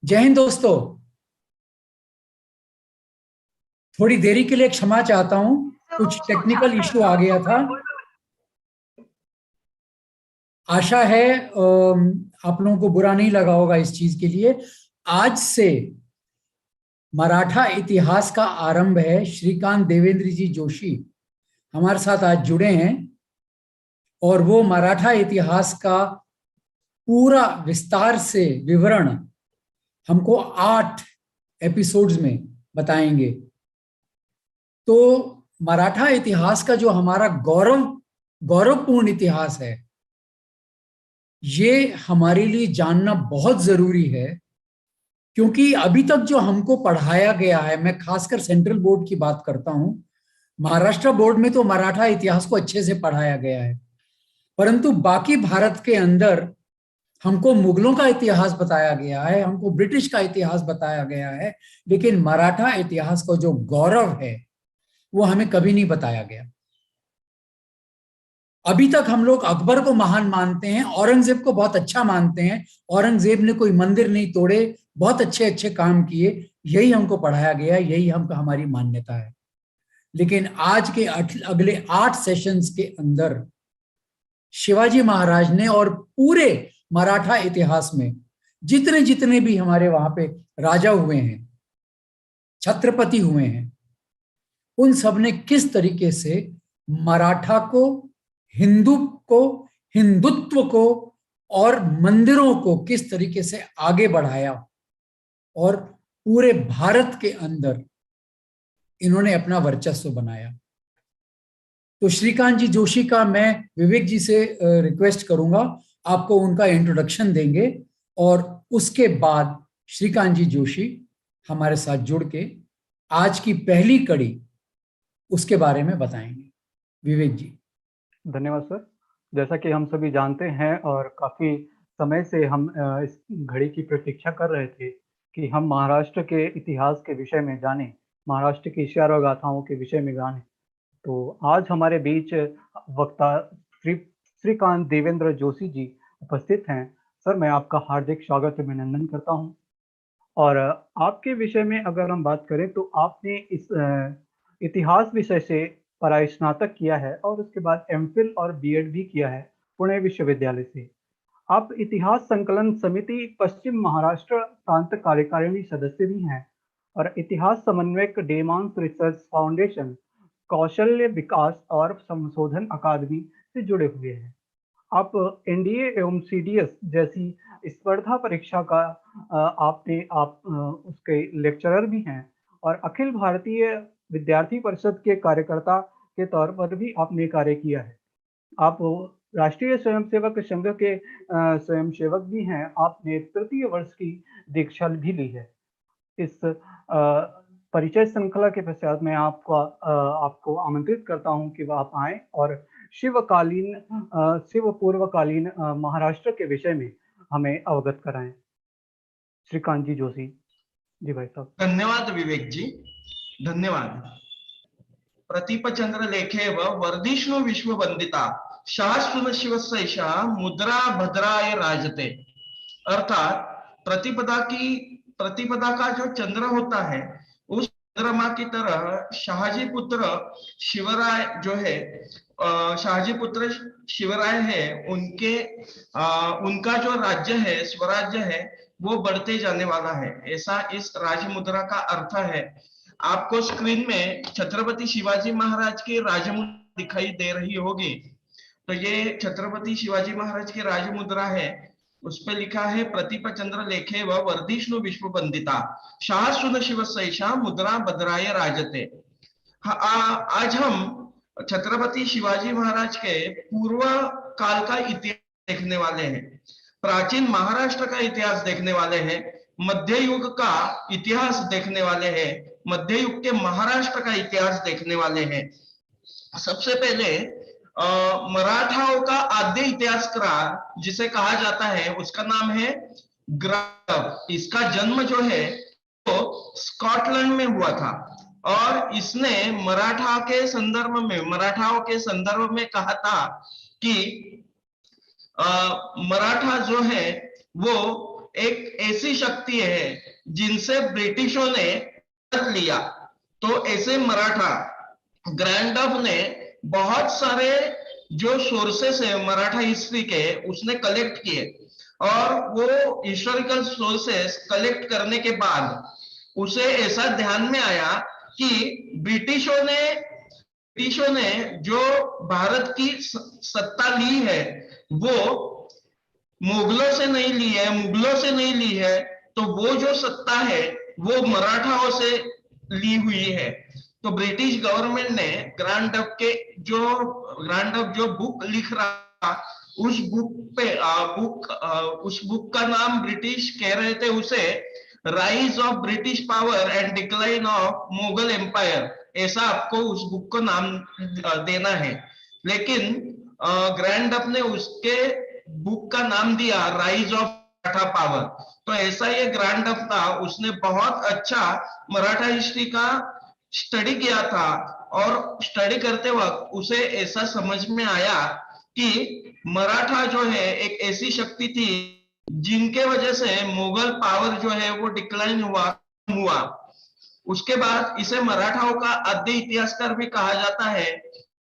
जय हिंद दोस्तों। थोड़ी देरी के लिए क्षमा चाहता हूं, कुछ टेक्निकल इशू आ गया था। आशा है आप लोगों को बुरा नहीं लगा होगा इस चीज के लिए। आज से मराठा इतिहास का आरंभ है। श्रीकांत देवेंद्र जी जोशी हमारे साथ आज जुड़े हैं और वो मराठा इतिहास का पूरा विस्तार से विवरण हमको 8 एपिसोड्स में बताएंगे। तो मराठा इतिहास का जो हमारा गौरवपूर्ण इतिहास है, ये हमारे लिए जानना बहुत जरूरी है। क्योंकि अभी तक जो हमको पढ़ाया गया है, मैं खासकर सेंट्रल बोर्ड की बात करता हूं, महाराष्ट्र बोर्ड में तो मराठा इतिहास को अच्छे से पढ़ाया गया है, परंतु बाकी भारत के अंदर हमको मुगलों का इतिहास बताया गया है, हमको ब्रिटिश का इतिहास बताया गया है, लेकिन मराठा इतिहास का जो गौरव है वो हमें कभी नहीं बताया गया। अभी तक हम लोग अकबर को महान मानते हैं, औरंगजेब को बहुत अच्छा मानते हैं। औरंगजेब ने कोई मंदिर नहीं तोड़े, बहुत अच्छे अच्छे काम किए, यही हमको पढ़ाया गया, यही हमारी मान्यता है। लेकिन आज के अगले 8 सेशंस के अंदर शिवाजी महाराज ने और पूरे मराठा इतिहास में जितने जितने भी हमारे वहां पे राजा हुए हैं, छत्रपति हुए हैं, उन सब ने किस तरीके से मराठा को, हिंदू को, हिंदुत्व को और मंदिरों को किस तरीके से आगे बढ़ाया और पूरे भारत के अंदर इन्होंने अपना वर्चस्व बनाया। तो श्रीकांत जी जोशी का मैं विवेक जी से रिक्वेस्ट करूंगा, आपको उनका इंट्रोडक्शन देंगे और उसके बाद श्रीकांत जी जोशी हमारे साथ जुड़ के आज की पहली कड़ी उसके बारे में बताएंगे। विवेक जी। धन्यवाद सर। जैसा कि हम सभी जानते हैं और काफी समय से हम इस घड़ी की प्रतीक्षा कर रहे थे कि हम महाराष्ट्र के इतिहास के विषय में जानें, महाराष्ट्र की इशारा गाथाओं के विषय में जानें। तो आज हमारे बीच वक्ता श्रीकांत देवेंद्र जोशी जी उपस्थित हैं। सर, मैं आपका हार्दिक स्वागत अभिनंदन करता हूं। और आपके विषय में अगर हम बात करें तो आपने इस इतिहास विषय से पढ़ाई स्नातक किया है और उसके बाद एमफिल और बीएड भी किया है पुणे विश्वविद्यालय से। आप इतिहास संकलन समिति पश्चिम महाराष्ट्र प्रांत कार्यकारिणी सदस्य भी हैं और इतिहास समन्वयक डेमांस रिसर्च फाउंडेशन, कौशल्य विकास और संशोधन अकादमी से जुड़े हुए हैं। आप एनडीए एवं सीडीएस जैसी स्पर्धा परीक्षा का उसके लेक्चरर भी हैं और अखिल भारतीय विद्यार्थी परिषद के कार्यकर्ता के तौर पर भी आपने कार्य किया है। आप राष्ट्रीय स्वयंसेवक संघ के स्वयंसेवक भी हैं। आपने तृतीय वर्ष की दीक्षा भी ली है। इस परिचय श्रृंखला के पश्चात मैं आपको आमंत्रित करता हूं कि आप आएं और शिव पूर्वकालीन महाराष्ट्र के विषय में हमें अवगत कराएं। श्रीकांत जी जोशी जी भाई साहब। धन्यवाद विवेक जी, धन्यवाद। प्रतीपचंद्र लेखेव वर्धिष्णु विश्ववंदिता शाश्वत शिवस्यैषा मुद्रा भद्राय राजते। अर्थात प्रतिपदा का जो चंद्र होता है, उस चंद्रमा की तरह शाहजी पुत्र शिवराय जो है, शाहजी पुत्र शिवराय है, उनका जो राज्य है, स्वराज्य है, वो बढ़ते जाने वाला है, ऐसा इस राजमुद्रा का अर्थ है। आपको स्क्रीन में छत्रपति शिवाजी महाराज की राजमुद्रा दिखाई दे रही होगी। तो ये छत्रपति शिवाजी महाराज की राजमुद्रा है, उस पे लिखा है प्रतीपचंद्र लेखे व वर्धिष्णु विश्ववंदिता शाश्वत शिवस्यैषा मुद्रा भद्राय राजते। आज हम छत्रपति शिवाजी महाराज के पूर्व काल का इतिहास देखने वाले हैं, प्राचीन महाराष्ट्र का इतिहास देखने वाले हैं, मध्य युग का इतिहास देखने वाले हैं, मध्य युग के महाराष्ट्र का इतिहास देखने वाले हैं। सबसे पहले मराठाओं का आद्य इतिहासकार जिसे कहा जाता है, उसका नाम है ग्राफ। इसका जन्म जो है वो स्कॉटलैंड में हुआ था और इसने मराठाओं के संदर्भ में कहा था कि मराठा जो है वो एक ऐसी शक्ति है जिनसे ब्रिटिशों ने लिया। तो ऐसे मराठा ग्रैंड डफ ने बहुत सारे जो सोर्सेस है मराठा हिस्ट्री के उसने कलेक्ट किए, और वो हिस्टोरिकल सोर्सेस कलेक्ट करने के बाद उसे ऐसा ध्यान में आया कि ब्रिटिशों ने जो भारत की सत्ता ली है वो मुगलों से नहीं ली है, मुगलों से नहीं ली है, तो वो जो सत्ता है वो मराठाओं से ली हुई है। तो ब्रिटिश गवर्नमेंट ने ग्रैंड डफ जो बुक लिख रहा, उस बुक का नाम ब्रिटिश कह रहे थे उसे rise of British power and decline of Mughal empire, ऐसा आपको उस बुक को नाम देना है। लेकिन ग्रैंड डफ ने उसके बुक का नाम दिया राइज ऑफ मराठा पावर। तो ऐसा ये ग्रैंड डफ था, उसने बहुत अच्छा मराठा हिस्ट्री का स्टडी किया था, और स्टडी करते वक्त उसे ऐसा समझ में आया कि मराठा जो है एक ऐसी शक्ति थी जिनके वजह से मुगल पावर जो है वो डिक्लाइन हुआ। उसके बाद इसे मराठाओं का आद्य इतिहासकार भी कहा जाता है।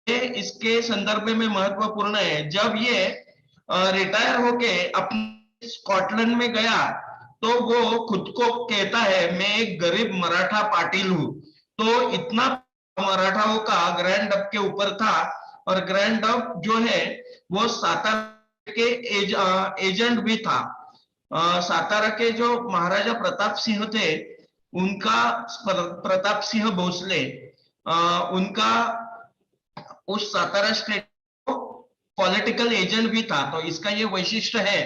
ये इसके संदर्भ में महत्वपूर्ण है। जब ये रिटायर होके अपने स्कॉटलैंड में गया तो वो खुद को कहता है मैं एक गरीब मराठा पाटिल हूं। तो इतना मराठाओं का ग्रैंड डफ के ऊपर था, और ग्रैंड डफ जो है वो सातारा के एजेंट भी था। सातारा के जो महाराजा प्रताप सिंह थे उनका, प्रताप सिंह भोसले, उनका उस सातारा स्टेट पॉलिटिकल एजेंट भी था। तो इसका ये वैशिष्ट्य है,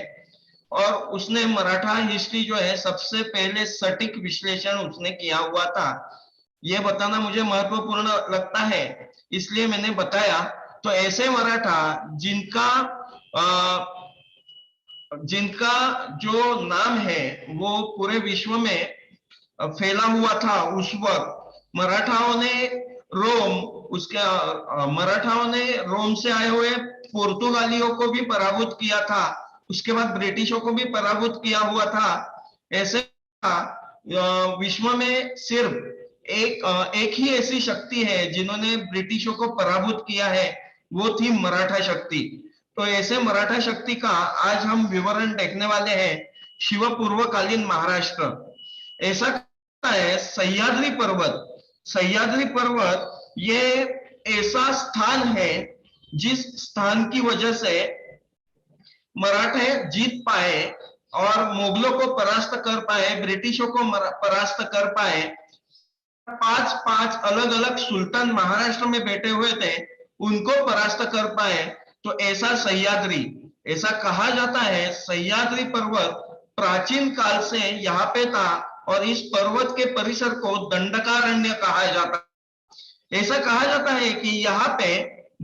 और उसने मराठा हिस्ट्री जो है सबसे पहले सटीक विश्लेषण उसने किया हुआ था। ये बताना मुझे महत्वपूर्ण लगता है, इसलिए मैंने बताया। तो ऐसे मराठा जिनका जो नाम है वो पूरे विश्व में फैला हुआ था उस वक्त। मराठाओं ने रोम से आए हुए पुर्तगालियों को भी पराभूत किया था, उसके बाद ब्रिटिशों को भी पराभूत किया हुआ था। ऐसे विश्व में सिर्फ एक ही ऐसी शक्ति है जिन्होंने ब्रिटिशों को पराभूत किया है, वो थी मराठा शक्ति। तो ऐसे मराठा शक्ति का आज हम विवरण देखने वाले हैं। शिव पूर्वकालीन महाराष्ट्र ऐसा है। सह्याद्री पर्वत ये ऐसा स्थान है जिस स्थान की वजह से मराठे जीत पाए और मुगलों को परास्त कर पाए, ब्रिटिशों को परास्त कर पाए। 5 अलग अलग सुल्तान महाराष्ट्र में बैठे हुए थे, उनको परास्त कर पाए। तो ऐसा सह्याद्री, ऐसा कहा जाता है सह्याद्री पर्वत प्राचीन काल से यहाँ पे था, और इस पर्वत के परिसर को दंडकारण्य कहा जाता है। ऐसा कहा जाता है कि यहाँ पे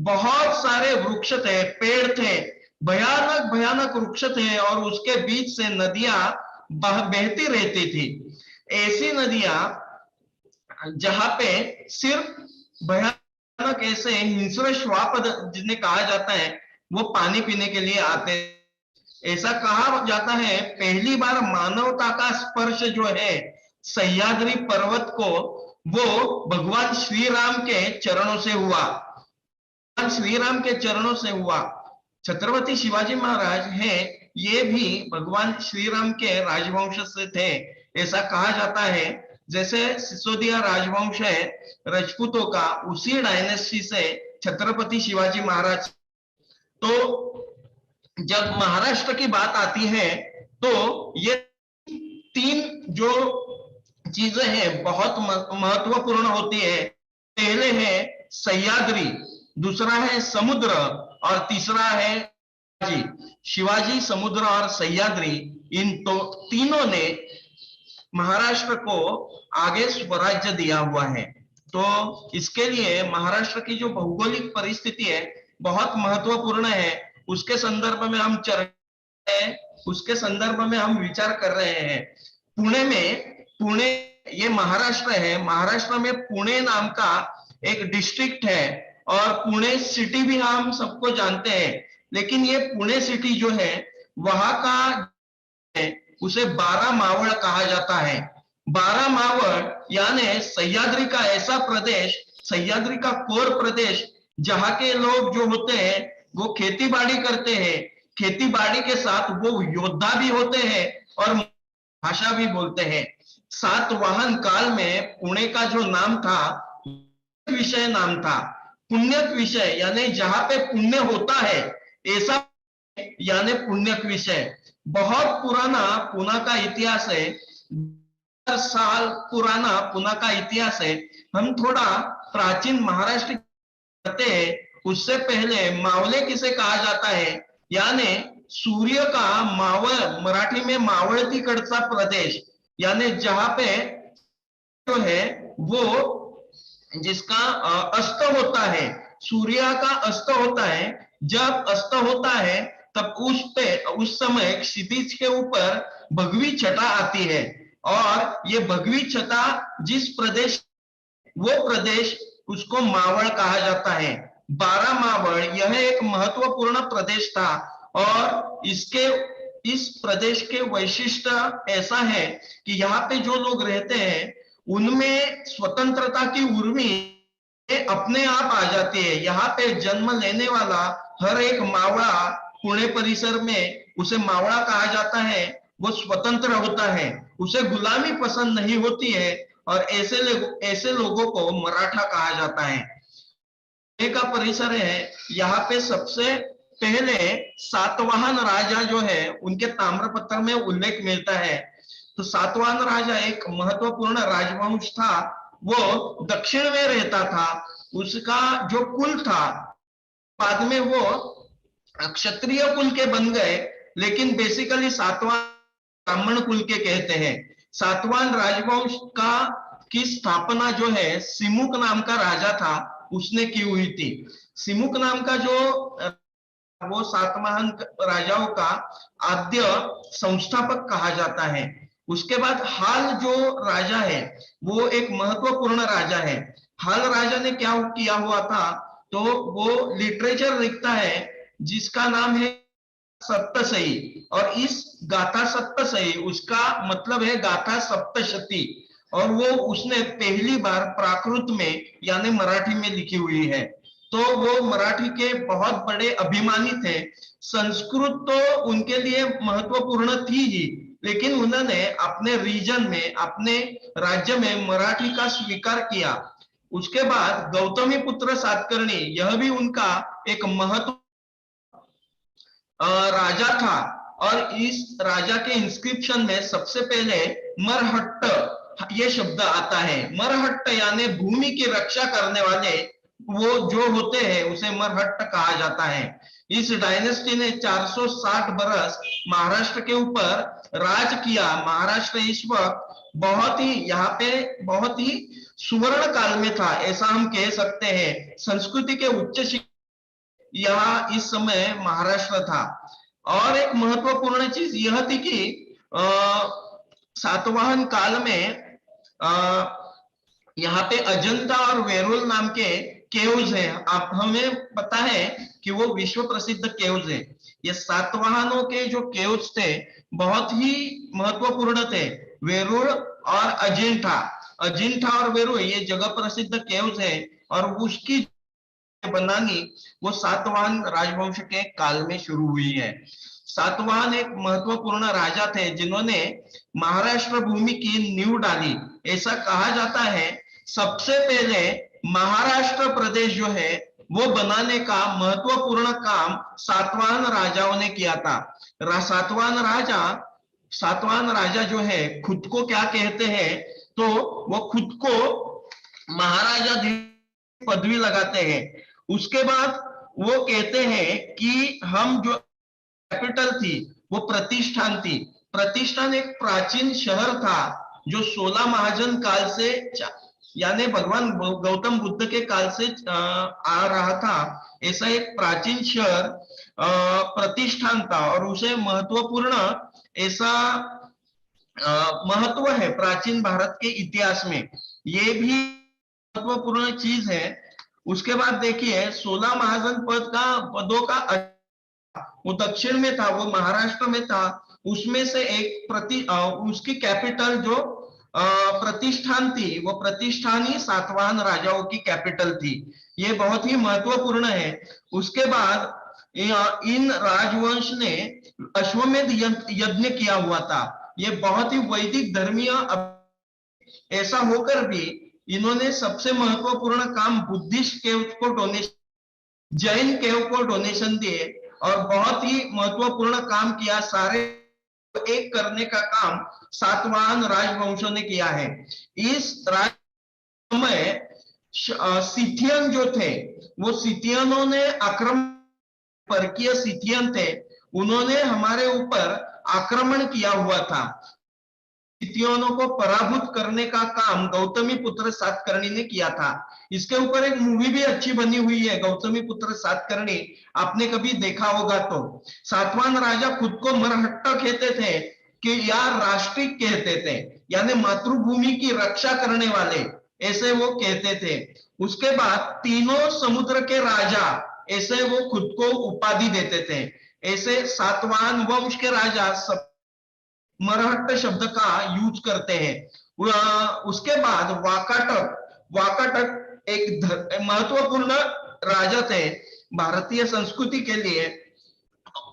बहुत सारे वृक्ष थे, पेड़ थे, भयानक वृक्ष थे, और उसके बीच से नदियां बहती रहती थी। ऐसी नदियां जहां पे सिर्फ भयानक ऐसे हिंस्र श्वाप जिन्हें कहा जाता है वो पानी पीने के लिए आते। ऐसा कहा जाता है पहली बार मानवता का स्पर्श जो है सह्याद्री पर्वत को वो भगवान श्री राम के चरणों से हुआ। भगवान श्री राम के चरणों से हुआ। छत्रपति शिवाजी महाराज है, ये भी भगवान श्री राम के राजवंश से थे, ऐसा कहा जाता है। जैसे सिसोदिया राजवंश है राजपूतों का, उसी डायनेस्टी से छत्रपति शिवाजी महाराज। तो जब महाराष्ट्र की बात आती है तो ये 3 जो चीजें हैं बहुत महत्वपूर्ण होती है। पहले है सह्याद्री, दूसरा है समुद्र, और तीसरा है शिवाजी। समुद्र और सह्याद्री, इन तीनों ने महाराष्ट्र को आगे स्वराज्य दिया हुआ है। तो इसके लिए महाराष्ट्र की जो भौगोलिक परिस्थिति है बहुत महत्वपूर्ण है। उसके संदर्भ में हम उसके संदर्भ में हम विचार कर रहे हैं। पुणे ये महाराष्ट्र है। महाराष्ट्र में पुणे नाम का एक डिस्ट्रिक्ट है, और पुणे सिटी भी हम सबको जानते हैं। लेकिन ये पुणे सिटी जो है वहां का उसे 12 मावळ कहा जाता है। 12 मावळ यानी सह्याद्री का ऐसा प्रदेश, सह्याद्री का कोर प्रदेश जहां के लोग जो होते हैं वो खेती बाड़ी करते हैं, खेती बाड़ी के साथ वो योद्धा भी होते हैं और भाषा भी बोलते हैं। सातवाहन काल में पुणे का जो नाम था विषय नाम था, पुण्यक विषय यानी जहां पे पुण्य होता है ऐसा यानी पुण्यक विषय। बहुत पुराना पुणे का इतिहास है, 1000 साल पुराना पुणे का इतिहास है। हम थोड़ा प्राचीन महाराष्ट्र करते हैं, उससे पहले मावले किसे कहा जाता है, यानी सूर्य का मावळ, मराठी में मावळतीकडचा प्रदेश, यानी जहां पे जो है वो जिसका अस्त होता है, सूर्य का अस्त होता है। जब अस्त होता है तब उस समय क्षितिज के ऊपर भगवी छटा आती है और ये भगवी छटा जिस प्रदेश, वो प्रदेश उसको मावळ कहा जाता है। 12 मावळ यह एक महत्वपूर्ण प्रदेश था और इस प्रदेश के वैशिष्ट्य ऐसा है कि यहाँ पे जो लोग रहते हैं उनमें स्वतंत्रता की उर्मी अपने आप आ जाती है। यहाँ पे जन्म लेने वाला हर एक मावड़ा पुणे परिसर में उसे मावड़ा कहा जाता है, वो स्वतंत्र होता है, उसे गुलामी पसंद नहीं होती है और ऐसे लोगों को मराठा कहा जाता है। पुणे का परिसर है, यहाँ पे सबसे पहले सातवाहन राजा जो है उनके ताम्रपत्र में उल्लेख मिलता है। तो सातवाहन राजा एक महत्वपूर्ण राजवंश था, वो दक्षिण में रहता था। उसका जो कुल था बाद में वो क्षत्रिय कुल के बन गए, लेकिन बेसिकली सातवाहन ब्राह्मण कुल के कहते हैं। सातवाहन राजवंश की स्थापना जो है सिमुक नाम का राजा था उसने की हुई थी। सिमुक नाम का जो वो सातवाहन राजाओं का आद्य संस्थापक कहा जाता है। उसके बाद हाल जो राजा है वो एक महत्वपूर्ण राजा है। हाल राजा ने क्या किया हुआ था, तो वो लिटरेचर लिखता है जिसका नाम है सप्तशती, और इस गाथा सप्तशती उसका मतलब है गाथा सप्तशती, और वो उसने पहली बार प्राकृत में यानी मराठी में लिखी हुई है। तो वो मराठी के बहुत बड़े अभिमानी थे। संस्कृत तो उनके लिए महत्वपूर्ण थी ही, लेकिन उन्होंने अपने रीजन में, अपने राज्य में मराठी का स्वीकार किया। उसके बाद गौतमी पुत्र सातकर्णी, यह भी उनका एक महत्व राजा था, और इस राजा के इंस्क्रिप्शन में सबसे पहले मरहट्ट ये शब्द आता है। मरहट्ट यानी भूमि की रक्षा करने वाले वो जो होते हैं उसे मरहट्ट कहा जाता है। इस डायनेस्टी ने 460 बरस महाराष्ट्र के ऊपर राज किया। महाराष्ट्र इस वक्त बहुत ही यहाँ पे बहुत ही सुवर्ण काल में था, ऐसा हम कह सकते हैं। संस्कृति के उच्च शिक्षा यहाँ इस समय महाराष्ट्र था। और एक महत्वपूर्ण चीज यह थी कि सातवाहन काल में यहाँ पे अजंता और वेरुल नाम के केव्स हैं। आप हमें पता है कि वो विश्व प्रसिद्ध केव्स है। ये सातवाहनों के जो केव्स थे बहुत ही महत्वपूर्ण थे, वेरुल और अजिंठा। अजिंठा और वेरुल ये जगह प्रसिद्ध केव्स है, और उसकी बनानी वो सातवाहन राजवंश के काल में शुरू हुई है। सातवाहन एक महत्वपूर्ण राजा थे जिन्होंने महाराष्ट्र भूमि की नींव डाली। ऐसा कहा जाता है सबसे पहले महाराष्ट्र प्रदेश जो है वो बनाने का महत्वपूर्ण काम सातवाहन राजाओं ने किया था। सातवाहन राजा जो है खुद को क्या कहते हैं, तो वो खुद को महाराजा पदवी लगाते हैं। उसके बाद वो कहते हैं कि हम जो कैपिटल थी वो प्रतिष्ठान थी। प्रतिष्ठान एक प्राचीन शहर था जो 16 महाजन काल से यानी भगवान गौतम बुद्ध के काल से आ रहा था। ऐसा एक प्राचीन शहर प्रतिष्ठान था, और उसे महत्वपूर्ण ऐसा महत्व है प्राचीन भारत के इतिहास में, ये भी महत्वपूर्ण चीज है। उसके बाद देखिए 16 महाजन पदों का वो दक्षिण में था, वो महाराष्ट्र में था, उसमें से एक उसकी कैपिटल जो प्रतिष्ठान थी, वो प्रतिष्ठान ही सातवाहन राजाओं की कैपिटल थी। ये बहुत ही महत्वपूर्ण है। उसके बाद इन राजवंश ने अश्वमेध यज्ञ किया हुआ था। ये बहुत ही वैदिक धर्मीय, ऐसा होकर भी इन्होंने सबसे महत्वपूर्ण काम बुद्धिस्ट केव को डोनेशन, जैन केव को डोनेशन दिए और बहुत ही महत्वपूर्ण काम किया। सारे एक करने का काम सातवाहन राजवंशों ने किया है। इस राज में सिथियन जो थे, वो सिथियनों ने आक्रमण, परकीय सिथियन थे, उन्होंने हमारे ऊपर आक्रमण किया हुआ था। सिथियनों को पराभूत करने का काम गौतमी पुत्र सातकर्णी ने किया था। इसके ऊपर एक मूवी भी अच्छी बनी हुई है, गौतमी पुत्र सातकर्णी, आपने कभी देखा होगा तो। सातवाहन राजा खुद को मरहट्टा कहते थे कि यार राष्ट्रिक कहते थे, यानी मातृभूमि की रक्षा करने वाले, ऐसे वो कहते थे। उसके बाद तीनों समुद्र के राजा, ऐसे वो खुद को उपाधि देते थे। ऐसे सातवाहन वंश के राजा सब मरहट्ट शब्द का यूज करते हैं। उसके बाद वाकाटक एक महत्वपूर्ण राजा थे भारतीय संस्कृति के लिए।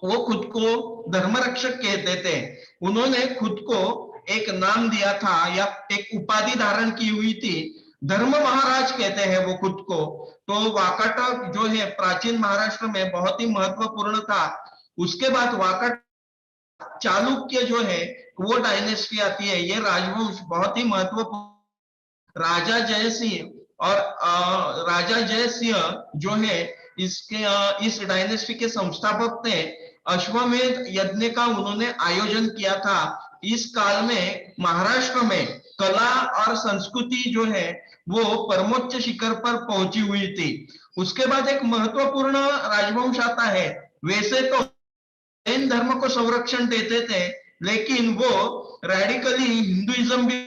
वो खुद को धर्मरक्षक कहते थे। उन्होंने खुद को एक नाम दिया था या एक उपाधि धारण की हुई थी, धर्म महाराज कहते हैं वो खुद को। तो वाकाटक जो है प्राचीन महाराष्ट्र में बहुत ही महत्वपूर्ण था। उसके बाद वाकाटक चालुक्य जो है वो डायनेस्टी आती है। ये राजवंश बहुत ही महत्वपूर्ण, राजा जयसिंह और राजा जयसिंह जो है इसके इस डायनेस्टी के संस्थापक थे। अश्वमेध यज्ञ का उन्होंने आयोजन किया था। इस काल में महाराष्ट्र में कला और संस्कृति जो है वो परमोच्च शिखर पर पहुंची हुई थी। उसके बाद एक महत्वपूर्ण राजवंश आता है। वैसे तो जैन धर्म को संरक्षण देते थे, लेकिन वो रेडिकली हिंदुइज्म भी,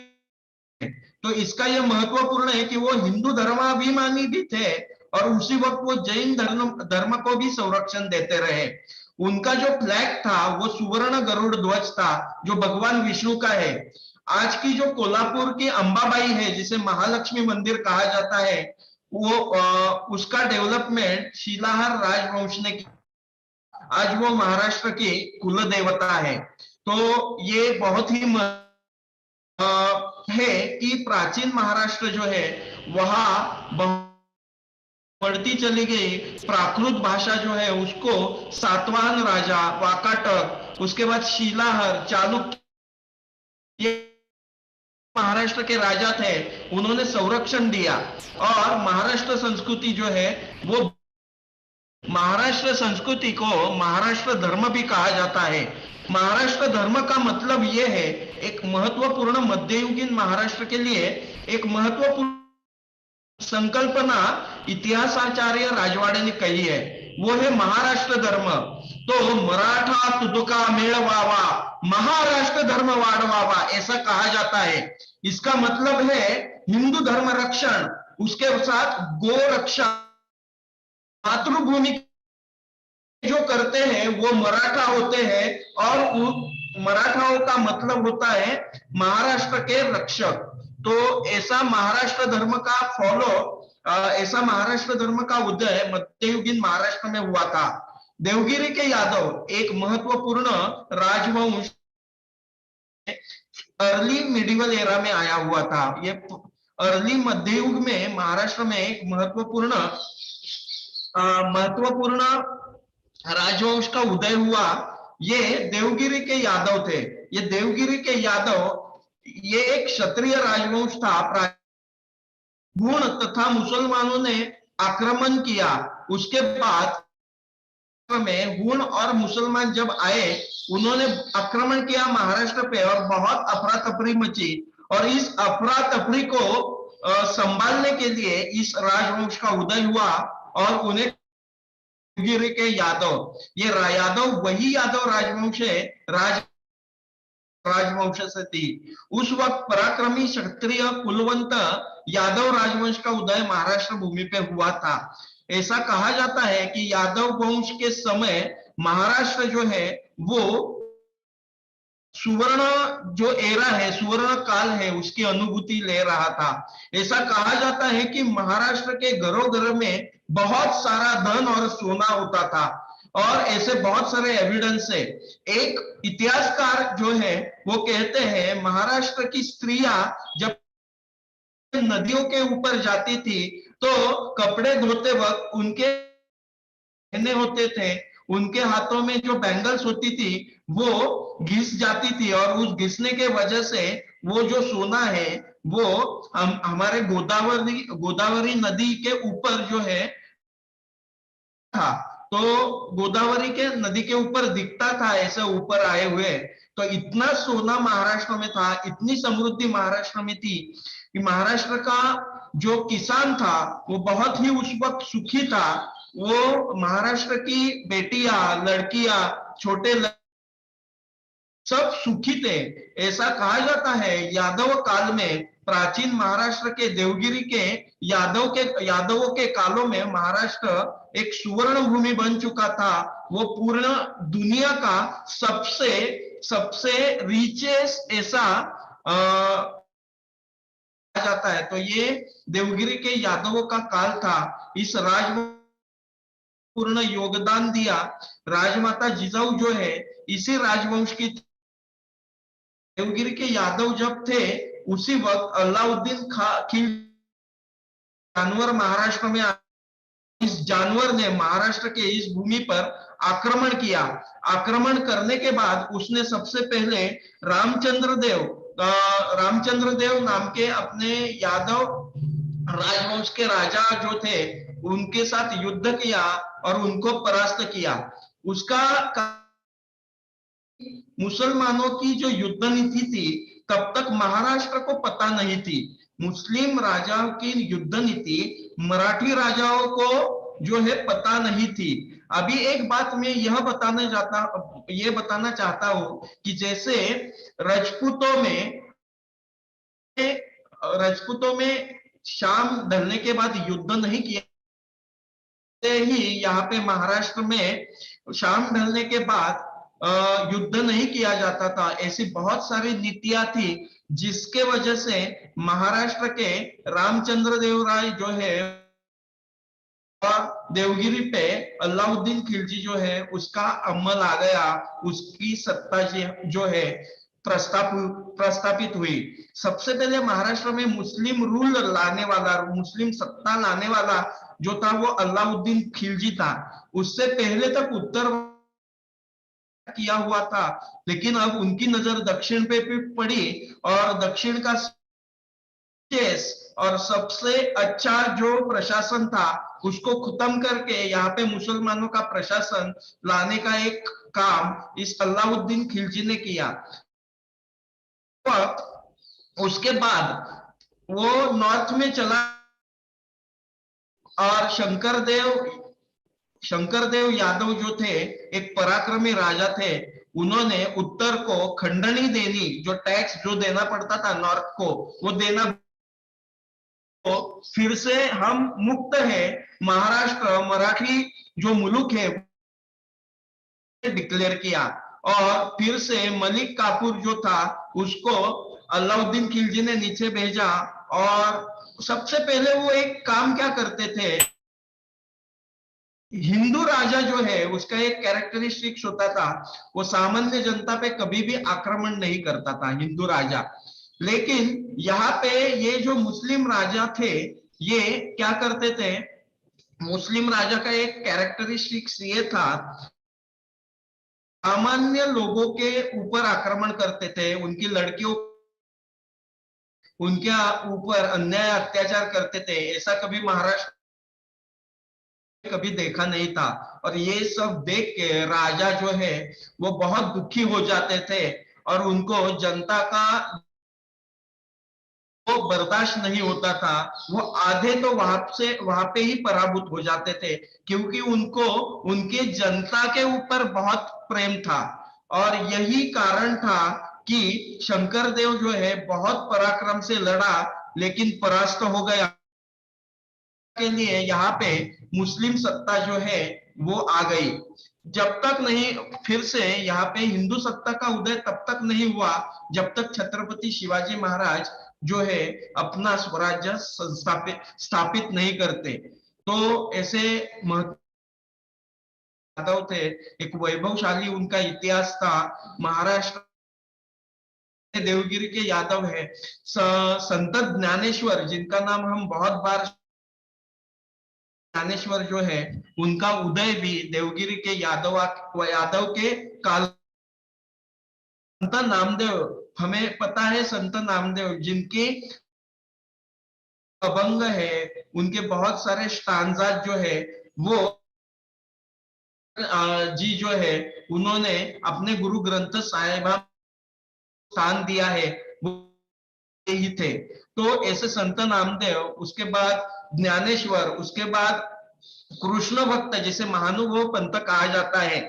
तो इसका यह महत्वपूर्ण है कि वो हिंदू धर्माभिमानी भी थे और उसी वक्त वो जैन धर्म को भी संरक्षण देते रहे। उनका जो फ्लैग था वो सुवर्ण गरुड़ ध्वज था, जो भगवान विष्णु का है। आज की जो कोल्हापुर की अंबाबाई है, जिसे महालक्ष्मी मंदिर कहा जाता है, वो उसका डेवलपमेंट शिलाहार राजवंश ने किया। आज वो महाराष्ट्र की कुल देवता है। तो ये बहुत ही है कि प्राचीन महाराष्ट्र जो है वहां बढ़ती चली गई। प्राकृत भाषा जो है उसको सातवाहन राजा, वाकाटक, उसके बाद शिलाहर, चालुक्य, ये महाराष्ट्र के राजा थे, उन्होंने संरक्षण दिया। और महाराष्ट्र संस्कृति जो है वो, महाराष्ट्र संस्कृति को महाराष्ट्र धर्म भी कहा जाता है। महाराष्ट्र धर्म का मतलब यह है, एक महत्वपूर्ण मध्ययुगीन महाराष्ट्र के लिए एक महत्वपूर्ण संकल्पना इतिहासाचार्य राजवाड़े ने कही है, वो है महाराष्ट्र धर्म। तो मराठा तुदका मेळवावा, महाराष्ट्र धर्म वाढवावा, ऐसा कहा जाता है। इसका मतलब है हिंदू धर्म रक्षण, उसके साथ गो रक्षा, मातृभूमि जो करते हैं वो मराठा होते हैं, और मराठाओं का मतलब होता है महाराष्ट्र के रक्षक। तो ऐसा महाराष्ट्र धर्म का ऐसा महाराष्ट्र धर्म का उदय मध्ययुगीन महाराष्ट्र में हुआ था। देवगिरी के यादव एक महत्वपूर्ण राजवंश अर्ली मिडिवल एरा में आया हुआ था। ये अर्ली मध्ययुग में महाराष्ट्र में एक महत्वपूर्ण राजवंश का उदय हुआ। ये देवगिरी के यादव थे। ये देवगिरी के यादव ये एक क्षत्रिय राजवंश था। गुण तथा मुसलमानों ने आक्रमण किया। उसके बाद में हुण और मुसलमान जब आए, उन्होंने आक्रमण किया महाराष्ट्र पे और बहुत अफरा तफरी मची। और इस अफरा तफरी को संभालने के लिए इस राजवंश का उदय हुआ और उन्हें देवगिरी के यादव, ये यादव वही यादव राजवंश है, राजवंश से थी। उस वक्त पराक्रमी क्षत्रिय कुलवंत यादव राजवंश का उदय महाराष्ट्र भूमि पे हुआ था। ऐसा कहा जाता है कि यादव वंश के समय महाराष्ट्र जो है वो सुवर्ण जो एरा है, सुवर्ण काल है, उसकी अनुभूति ले रहा था। ऐसा कहा जाता है कि महाराष्ट्र के घरों घर में बहुत सारा धन और सोना होता था, और ऐसे बहुत सारे एविडेंस है। एक इतिहासकार जो है वो कहते हैं महाराष्ट्र की स्त्रियां जब नदियों के ऊपर जाती थी तो कपड़े धोते वक्त उनके गहने होते थे, उनके हाथों में जो बैंगल्स होती थी वो घिस जाती थी, और उस घिसने के वजह से वो जो सोना है वो हमारे गोदावरी नदी के ऊपर जो है था, तो गोदावरी के नदी के ऊपर दिखता था ऐसे ऊपर आए हुए। तो इतना सोना महाराष्ट्र में था, इतनी समृद्धि महाराष्ट्र में थी कि महाराष्ट्र का जो किसान था वो बहुत ही उस वक्त सुखी था। वो महाराष्ट्र की बेटियां, लड़कियां, छोटे सब सुखी थे। ऐसा कहा जाता है यादव काल में, प्राचीन महाराष्ट्र के देवगिरी के यादवों के कालों में महाराष्ट्र एक सुवर्ण भूमि बन चुका था। वो पूर्ण दुनिया का सबसे रिचेस्ट ऐसा जाता है। तो ये देवगिरी के यादवों का काल था। इस पूर्ण योगदान दिया राजमाता जिजाऊ जो है इसी राजवंश की। देवगिरी के यादव जब थे उसी वक्त अलाउद्दीन खिलजी जानवर महाराष्ट्र में, इस जानवर ने महाराष्ट्र के इस भूमि पर आक्रमण किया। आक्रमण करने के बाद उसने सबसे पहले रामचंद्र देव नाम के अपने यादव राजवंश के राजा जो थे उनके साथ युद्ध किया और उनको परास्त किया। उसका मुसलमानों की जो युद्ध नीति थी तब तक महाराष्ट्र को पता नहीं थी। मुस्लिम राजाओं की युद्ध नीति मराठी राजाओं को जो है पता नहीं थी। अभी एक बात मैं यह बताना चाहता हूं कि जैसे राजपूतों में शाम ढलने के बाद युद्ध नहीं किया ही, यहाँ पे महाराष्ट्र में शाम ढलने के बाद युद्ध नहीं किया जाता था। ऐसी बहुत सारी नीतियां थी जिसके वजह से महाराष्ट्र के रामचंद्र देव राय जो है देवगिरी पे अलाउद्दीन खिलजी जो है उसका अमल आ गया, उसकी सत्ता जो है प्रस्थापित हुई। सबसे पहले महाराष्ट्र में मुस्लिम रूल लाने वाला, मुस्लिम सत्ता लाने वाला जो था वो अलाउद्दीन खिलजी था। उससे पहले तक उत्तर किया हुआ था, लेकिन अब उनकी नजर दक्षिण पे पड़ी और दक्षिण का और सबसे अच्छा जो प्रशासन था उसको खत्म करके यहाँ पे मुसलमानों का प्रशासन लाने का एक काम इस अलाउद्दीन खिलजी ने किया। उसके बाद वो नॉर्थ में चला और शंकरदेव यादव जो थे एक पराक्रमी राजा थे। उन्होंने उत्तर को खंडनी देनी, जो टैक्स जो देना पड़ता था नॉर्थ को वो देना, तो फिर से हम मुक्त है, महाराष्ट्र मराठी जो मुल्क है डिक्लेयर किया। और फिर से मलिक काफूर जो था उसको अलाउद्दीन खिलजी ने नीचे भेजा। और सबसे पहले वो एक काम क्या करते थे, हिंदू राजा जो है उसका एक कैरेक्टरिस्टिक्स होता था, वो सामान्य जनता पे कभी भी आक्रमण नहीं करता था हिंदू राजा। लेकिन यहाँ पे ये जो मुस्लिम राजा थे ये क्या करते थे, मुस्लिम राजा का एक कैरेक्टरिस्टिक्स ये था, सामान्य लोगों के ऊपर आक्रमण करते थे, उनकी लड़कियों उनके ऊपर अन्याय अत्याचार करते थे। ऐसा कभी महाराष्ट्र कभी देखा नहीं था। और ये सब देख के राजा जो है वो बहुत दुखी हो जाते थे और उनको जनता का वो बर्दाश्त नहीं होता था। वो आधे तो वहां पे ही पराभूत हो जाते थे, क्योंकि उनको उनके जनता के ऊपर बहुत प्रेम था। और यही कारण था कि शंकरदेव जो है बहुत पराक्रम से लड़ा लेकिन परास्त हो गया। के लिए यहाँ पे मुस्लिम सत्ता जो है वो आ गई। जब तक नहीं फिर से यहाँ पे हिंदू सत्ता का उदय तब तक नहीं हुआ जब तक छत्रपति शिवाजी महाराज जो है अपना स्वराज्य स्थापित नहीं करते। तो ऐसे यादव थे, एक वैभवशाली उनका इतिहास था। महाराष्ट्र देवगिरी के यादव है, संत ज्ञानेश्वर जिनका नाम हम बहुत बार, ज्ञानेश्वर जो है उनका उदय भी देवगिरी के यादव के काल। संत नामदेव, हमें पता है संत नामदेव जिनके अभंग है, उनके बहुत सारे स्टांजा जो है वो जी जो है उन्होंने अपने गुरु ग्रंथ साहिब स्थान दिया है, वो ही थे। तो ऐसे संत नामदेव, उसके बाद ज्ञानेश्वर, उसके बाद कृष्ण भक्त जिसे महानुभव पंथ कहा जाता है,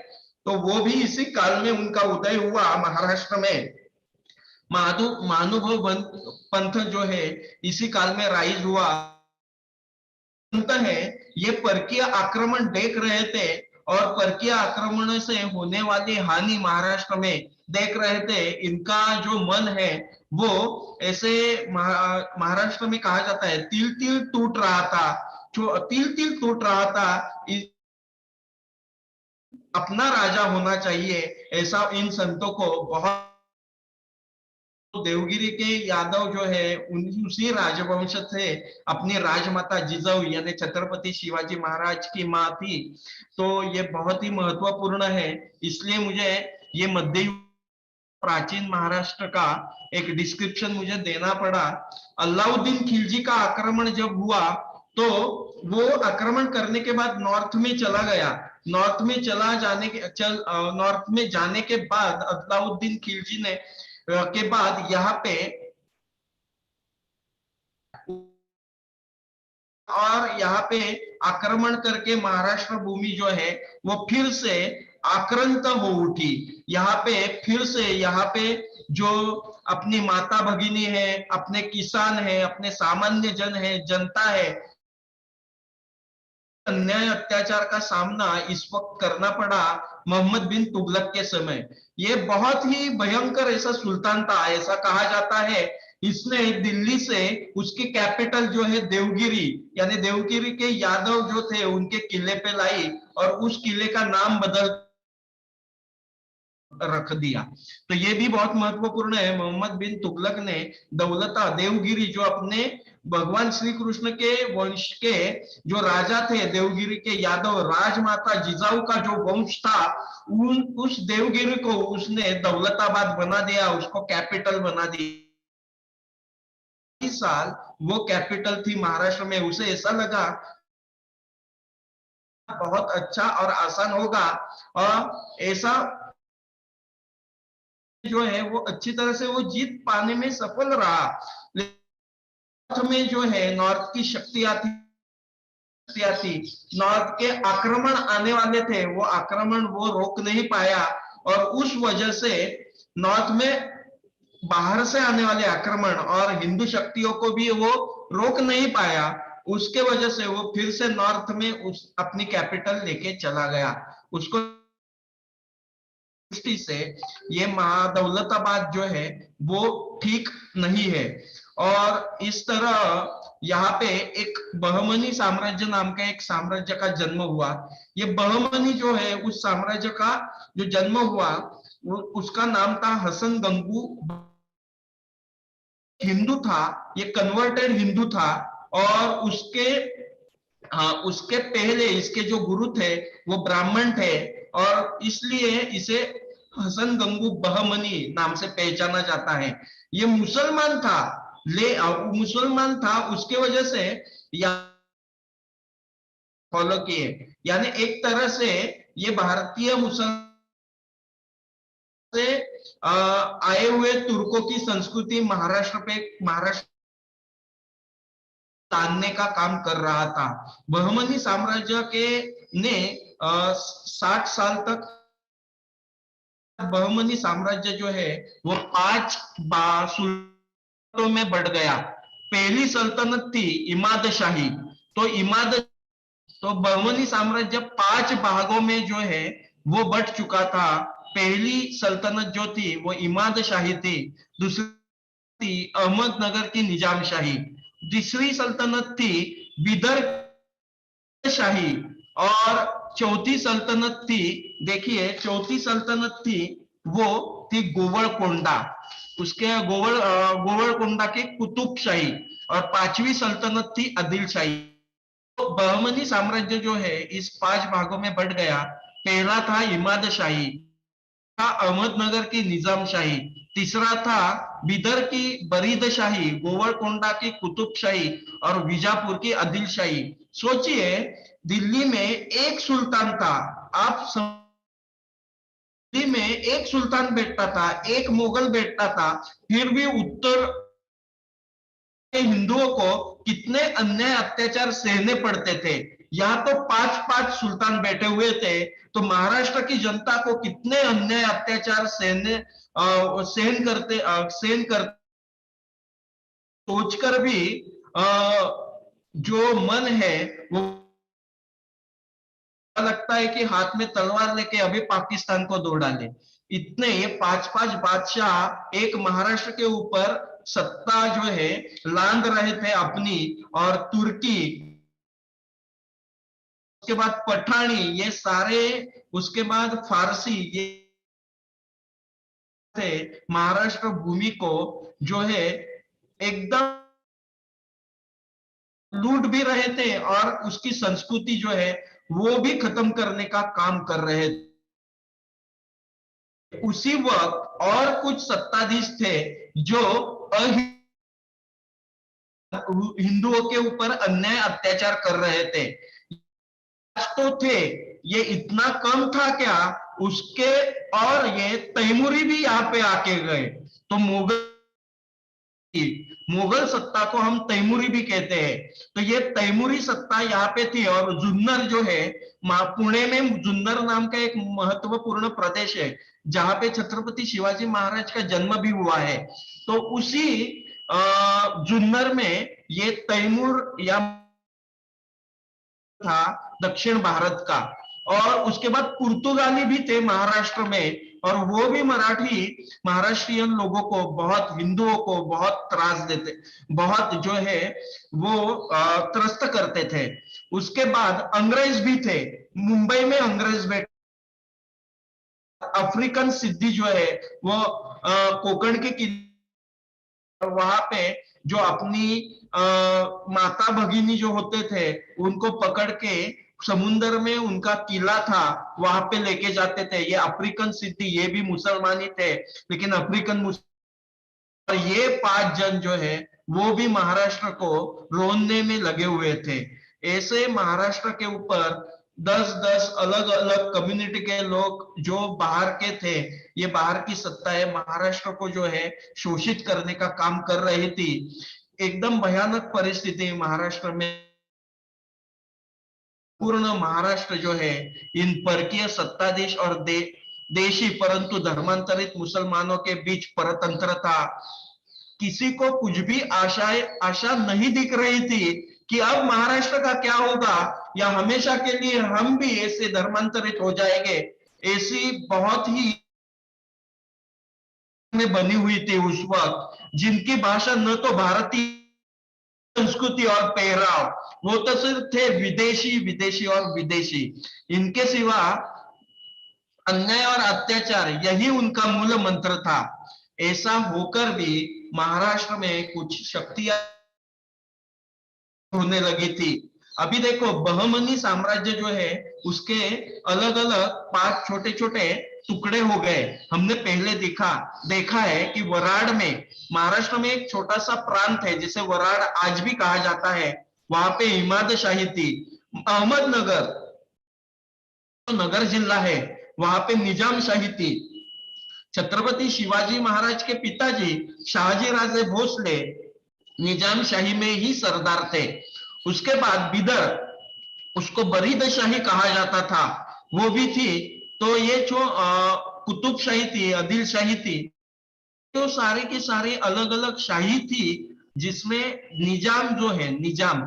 तो वो भी इसी काल में उनका उदय हुआ महाराष्ट्र में। महानुभव पंथ जो है इसी काल में राइज हुआ है। ये परकीय आक्रमण देख रहे थे और परकीय आक्रमण से होने वाली हानि महाराष्ट्र में देख रहे थे। इनका जो मन है वो ऐसे महाराष्ट्र में कहा जाता है तिल तिल टूट रहा था, जो तिल तिल टूट रहा था। अपना राजा होना चाहिए, ऐसा इन संतों को बहुत। देवगिरी के यादव जो है उसी राजवंश से अपनी राजमाता जिजाऊ यानी छत्रपति शिवाजी महाराज की माँ थी। तो ये बहुत ही महत्वपूर्ण है, इसलिए मुझे ये मध्य प्राचीन महाराष्ट्र का एक डिस्क्रिप्शन मुझे देना पड़ा। अलाउद्दीन खिलजी का आक्रमण जब हुआ तो वो आक्रमण करने के बाद नॉर्थ में चला गया। नॉर्थ में जाने के बाद अलाउद्दीन खिलजी ने के बाद यहाँ पे और यहाँ पे आक्रमण करके महाराष्ट्र भूमि जो है वो फिर से आक्रांत हो उठी। यहाँ पे फिर से यहाँ पे जो अपनी माता भगिनी है, अपने किसान है, अपने सामान्य जन है, जनता है, अन्याय अत्याचार का सामना इस वक्त करना पड़ा मोहम्मद बिन तुगलक के समय। ये बहुत ही भयंकर ऐसा सुल्तान था, ऐसा कहा जाता है। इसने दिल्ली से उसकी कैपिटल जो है देवगिरी यानी देवगिरी के यादव जो थे उनके किले पे लाई और उस किले का नाम बदल रख दिया। तो ये भी बहुत महत्वपूर्ण है। मोहम्मद बिन तुगलक ने दौलता देवगिरी जो अपने भगवान श्री कृष्ण के वंश के जो राजा थे, देवगिरी के यादव, राजमाता जिजाऊ का जो वंश था, उस देवगिरी को उसने दौलताबाद बना दिया, उसको कैपिटल बना दिया। इस साल वो कैपिटल थी महाराष्ट्र में। उसे ऐसा लगा बहुत अच्छा और आसान होगा और ऐसा जो है वो अच्छी तरह से वो जीत पाने में सफल रहा। नॉर्थ में जो है नॉर्थ की शक्तियां थी, नॉर्थ के आक्रमण आने वाले थे, वो आक्रमण वो रोक नहीं पाया और उस वजह से नॉर्थ में बाहर से आने वाले आक्रमण और हिंदू शक्तियों को भी वो रोक नहीं पाया। उसके वजह से वो फिर से नॉर्थ में अपनी कैपिटल लेके चला गया। उसको दृष्टि से ये महादौलताबाद जो है वो ठीक नहीं है। और इस तरह यहाँ पे एक बहमनी साम्राज्य नाम का एक साम्राज्य का जन्म हुआ। ये बहमनी जो है उस साम्राज्य का जो जन्म हुआ उसका नाम था हसन गंगू। हिंदू था, ये कन्वर्टेड हिंदू था और उसके पहले इसके जो गुरु थे वो ब्राह्मण थे और इसलिए इसे हसन गंगू बहमनी नाम से पहचाना जाता है। ये मुसलमान था, उसके वजह से फॉलो किए, यानी एक तरह से ये भारतीय मुसलमान से आए हुए तुर्कों की संस्कृति महाराष्ट्र लाने का काम कर रहा था। बहमनी साम्राज्य के ने 60 साल तक बहमनी साम्राज्य जो है वो 5 सुल्तानों में बढ़ गया। पहली सल्तनत थी इमाद शाही। तो इमाद तो बहमनी साम्राज्य 5 भागों में जो है वो बट चुका था। पहली सल्तनत जो थी वो इमाद शाही थी, दूसरी थी अहमदनगर की निजाम शाही, तीसरी सल्तनत थी बिदर शाही, और चौथी सल्तनत थी, देखिए चौथी सल्तनत थी वो थी गोवलकोंडा, उसके गोवलकोंडा के कुतुब शाही, और पांचवी सल्तनत थी आदिल शाही। तो बहमनी साम्राज्य जो है इस 5 भागों में बट गया। पहला था इमाद शाही, था अहमदनगर की निजाम शाही, तीसरा था बिदर की बरीद शाही, गोवलकोंडा की कुतुब शाही, और बीजापुर की आदिल शाही। सोचिए दिल्ली में एक सुल्तान था, आप दिल्ली में एक सुल्तान बैठता था, एक मुगल बैठता था, फिर भी उत्तर के हिंदुओं को कितने अन्याय अत्याचार सहने पड़ते थे। यहाँ तो 5-5 सुल्तान बैठे हुए थे, तो महाराष्ट्र की जनता को कितने अन्याय अत्याचार सहन कर सोचकर भी जो मन है वो लगता है कि हाथ में तलवार लेके अभी पाकिस्तान को दौड़ डाले। इतने ये 5-5 बादशाह एक महाराष्ट्र के ऊपर सत्ता जो है लांद रहे थे अपनी, और तुर्की, उसके बाद पठानी, ये सारे, उसके बाद फारसी, ये थे महाराष्ट्र भूमि को जो है एकदम लूट भी रहे थे, और उसकी संस्कृति जो है वो भी खत्म करने का काम कर रहे थे। उसी वक्त और कुछ सत्ताधीश थे जो हिंदुओं के ऊपर अन्याय अत्याचार कर रहे थे। तो थे, ये इतना कम था क्या, उसके और ये तैमूरी भी यहाँ पे आके गए। तो मुगल सत्ता को हम तैमूरी भी कहते हैं। तो ये तैमूरी सत्ता यहाँ पे थी, और जुन्नर जो है, पुणे में जुन्नर नाम का एक महत्वपूर्ण प्रदेश है जहां पे छत्रपति शिवाजी महाराज का जन्म भी हुआ है। तो उसी जुन्नर में ये तैमूर या था दक्षिण भारत का। और उसके बाद पुर्तगाली भी थे महाराष्ट्र में, और वो भी मराठी महाराष्ट्रियन लोगों को, बहुत हिंदुओं को बहुत त्रास देते, बहुत जो है वो त्रस्त करते थे। उसके बाद अंग्रेज भी थे, मुंबई में अंग्रेज बैठे, अफ्रीकन सिद्धि जो है वो कोकण के किनारे, वहां पे जो अपनी माता भगिनी जो होते थे उनको पकड़ के समुन्द्र में उनका किला था वहां पे लेके जाते थे। ये अफ्रीकन सिद्धि, ये भी मुसलमान ही थे, लेकिन अफ्रीकन और ये 5 जन जो है वो भी महाराष्ट्र को रोनने में लगे हुए थे। ऐसे महाराष्ट्र के ऊपर 10-10 अलग अलग कम्युनिटी के लोग जो बाहर के थे, ये बाहर की सत्ताएं महाराष्ट्र को जो है शोषित करने का काम कर रही थी। एकदम भयानक परिस्थिति महाराष्ट्र में। पूर्ण महाराष्ट्र जो है इन परकीय सत्ताधीश और देशी परंतु धर्मांतरित मुसलमानों के बीच परतंत्र था। किसी को कुछ भी आशा नहीं दिख रही थी कि अब महाराष्ट्र का क्या होगा, या हमेशा के लिए हम भी ऐसे धर्मांतरित हो जाएंगे। ऐसी बहुत ही में बनी हुई थी उस वक्त, जिनकी भाषा न तो भारतीय संस्कृति और पहराव, वो तो सिर्फ थे विदेशी विदेशी और विदेशी। इनके सिवा अन्याय और अत्याचार यही उनका मूल मंत्र था। ऐसा होकर भी महाराष्ट्र में कुछ शक्तियां होने लगी थी। अभी देखो बहमनी साम्राज्य जो है उसके अलग अलग 5 छोटे छोटे टुकड़े हो गए। हमने पहले देखा है कि वराड में, महाराष्ट्र में एक छोटा सा प्रांत है जिसे वराड आज भी कहा जाता है, वहां पे इमाद शाही थी। अहमदनगर तो नगर जिला है, वहां पे निजाम शाही थी। छत्रपति शिवाजी महाराज के पिताजी शाहजी राजे भोसले निजाम शाही में ही सरदार थे। उसके बाद बिदर, उसको बरीद शाही कहा जाता था, वो भी थी। तो ये जो कुतुब शाही थी, आदिल शाही थी, तो सारे की सारी अलग अलग शाही थी, जिसमें निजाम जो है, निजाम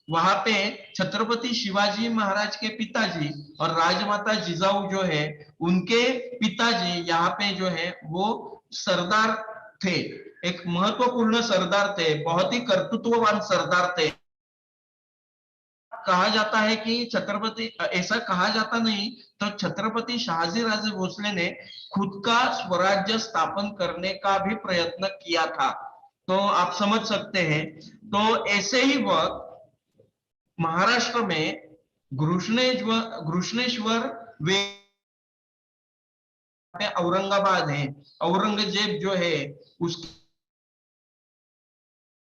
वहां पे छत्रपति शिवाजी महाराज के पिताजी और राजमाता जिजाऊ जो है उनके पिताजी यहाँ पे जो है वो सरदार थे, एक महत्वपूर्ण सरदार थे, बहुत ही कर्तृत्ववान सरदार थे। कहा जाता है कि छत्रपति, ऐसा कहा जाता नहीं तो छत्रपति शाहजी राजे भोसले ने खुद का स्वराज्य स्थापन करने का भी प्रयत्न किया था। तो आप समझ सकते हैं। तो ऐसे ही वक्त महाराष्ट्र में घृष्णेश्वर वे औरंगाबाद है, औरंगजेब जो है उसकी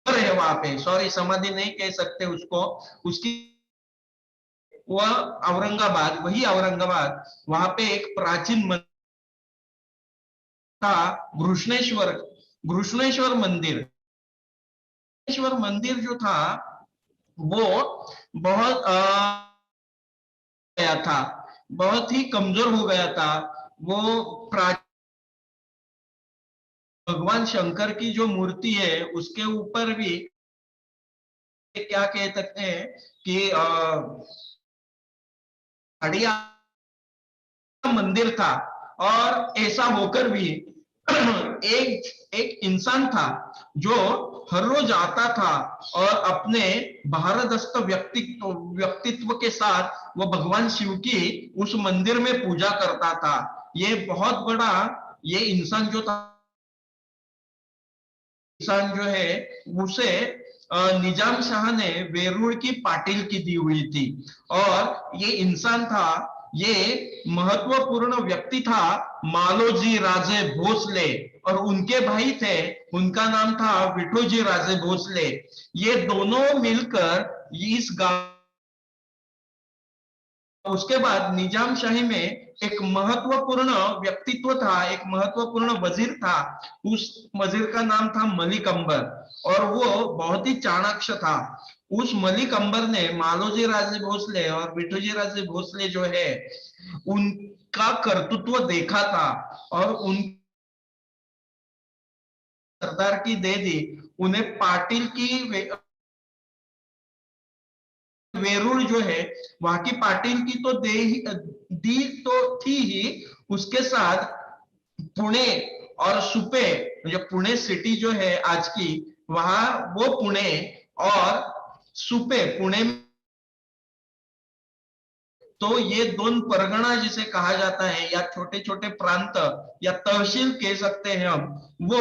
है वहां पे, सॉरी समाधि नहीं कह सकते उसको, उसकी वह औरंगाबाद, वही औरंगाबाद, वहां पे एक प्राचीन मंदिर था, घृष्णेश्वर घृष्णेश्वर मंदिर। घृष्णेश्वर मंदिर जो था वो बहुत गया था, बहुत ही कमजोर हो गया था। वो भगवान शंकर की जो मूर्ति है उसके ऊपर भी क्या कह सकते हैं कि हड़िया मंदिर था। और ऐसा होकर भी एक इंसान था जो हर रोज आता था और अपने भारदस्त व्यक्तित्व के साथ वो भगवान शिव की उस मंदिर में पूजा करता था। ये बहुत बड़ा ये इंसान जो था, इंसान जो है उसे निजाम शाह ने वेरूळ की पाटिल की दी हुई थी। और ये इंसान था, ये महत्वपूर्ण व्यक्ति था मालोजी राजे भोसले, और उनके भाई थे, उनका नाम था विठोजी राजे भोसले। ये दोनों मिलकर इस गांव, उसके बाद निजाम शाही में एक महत्वपूर्ण व्यक्तित्व था, एक महत्वपूर्ण वजीर था, उस वजीर का नाम था मलिक अंबर, और वो बहुत ही चाणक्य था। उस मलिक अंबर ने मालोजी राजे भोसले और विठोजी राजे भोसले जो है उनका कर्तृत्व देखा था और उन सरदार की दे दी, उन्हें पाटिल की वेरूळ जो है वहां की पाटिल की तो दी तो थी ही, उसके साथ पुणे और सुपे, जो पुणे सिटी जो है आज की, वहां वो पुणे और सुपे, पुणे में, तो ये दोन परगना जिसे कहा जाता है या छोटे छोटे प्रांत या तहसील कह सकते हैं हम, वो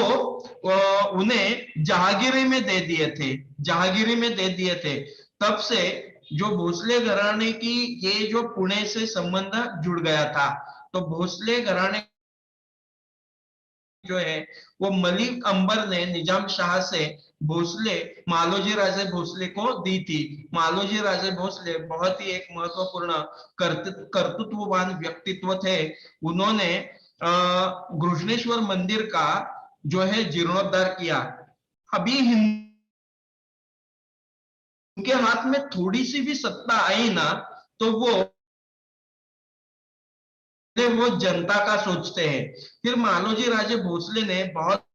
उन्हें जहांगीरी में दे दिए थे, जहांगीरी में दे दिए थे। तब से जो भोसले घराने की ये जो पुणे से संबंध जुड़ गया था। तो भोसले घराने जो है वो मलिक अंबर ने निजाम शाह से भोसले, मालोजी राजे भोसले को दी थी। मालोजी राजे भोसले बहुत ही एक महत्वपूर्ण कर्तृत्ववान व्यक्तित्व थे। उन्होंने घृष्णेश्वर मंदिर का जो है जीर्णोद्धार किया। अभी उनके हाथ में थोड़ी सी भी सत्ता आई ना तो वो जनता का सोचते हैं। फिर मालोजी राजे भोसले ने बहुत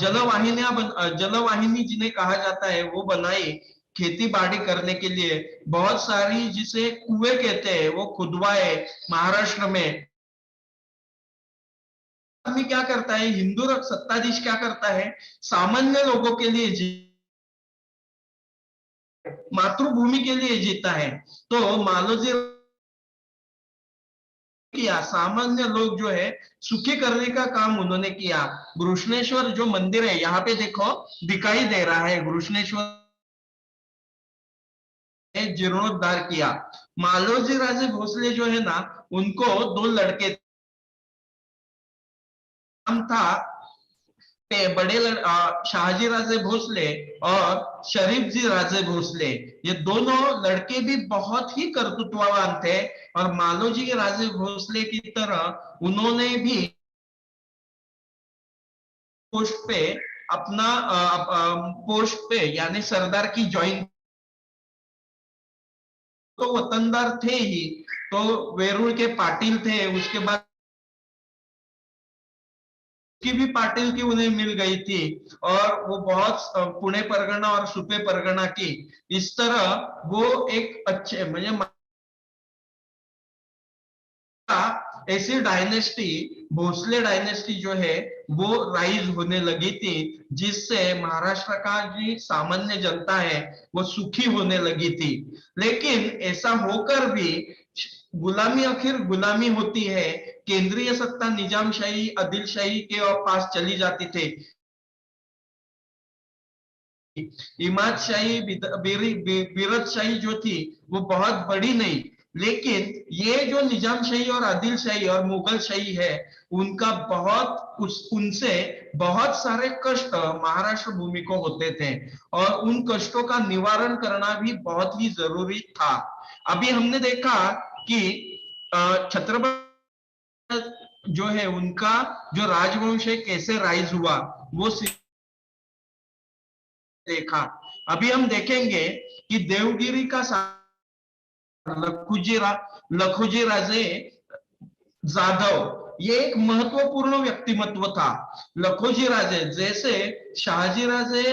जलवाहिनी जिन्हें कहा जाता है वो बनाई, खेती बाड़ी करने के लिए बहुत सारी, जिसे कुएं कहते हैं, वो खुदवाए महाराष्ट्र में। आदमी क्या करता है, हिंदू सत्ताधीश क्या करता है, सामान्य लोगों के लिए मातृभूमि के लिए जीता है। तो मालोजी किया, सामान्य लोग जो है सुखी करने का काम उन्होंने किया। घृष्णेश्वर जो मंदिर है यहाँ पे देखो दिखाई दे रहा है, घृष्णेश्वर जीर्णोद्धार किया। मालोजी राजे भोसले जो है ना, उनको दो लड़के नाम था बड़े शाहजी राजे भोसले और शरीफ जी राजे भोसले। ये दोनों लड़के भी बहुत ही कर्तृत्ववान थे और मालोजी के राजे भोसले की तरह उन्होंने भी पोस्ट पे अपना पोस्ट पे यानी सरदार की ज्वाइन, तो वतनदार थे ही। तो वेरूळ के पाटिल थे, उसके बाद की भी पाटिल की उन्हें मिल गई थी, और वो बहुत पुणे परगना और सुपे परगना की, इस तरह वो एक अच्छे म्हणजे ऐसी डायनेस्टी, भोसले डायनेस्टी जो है वो राइज होने लगी थी, जिससे महाराष्ट्र का जो सामान्य जनता है वो सुखी होने लगी थी। लेकिन ऐसा होकर भी गुलामी आखिर गुलामी होती है, केंद्रीय सत्ता निजामशाही आदिलशाही के पास चली जाती थी, इमादशाही बिरदशाही जो थी वो बहुत बड़ी नहीं, लेकिन ये जो निजामशाही और आदिलशाही और मुगलशाही है उनका उनसे बहुत सारे कष्ट महाराष्ट्र भूमि को होते थे, और उन कष्टों का निवारण करना भी बहुत ही जरूरी था। अभी हमने देखा कि छत्रपति जो है उनका जो राजवंश है कैसे राइज हुआ, वो देखा। अभी हम देखेंगे कि देवगिरी का लखुजी राजे जाधव ये एक महत्वपूर्ण व्यक्तिमत्व था। लखोजी राजे जैसे शहाजी राजे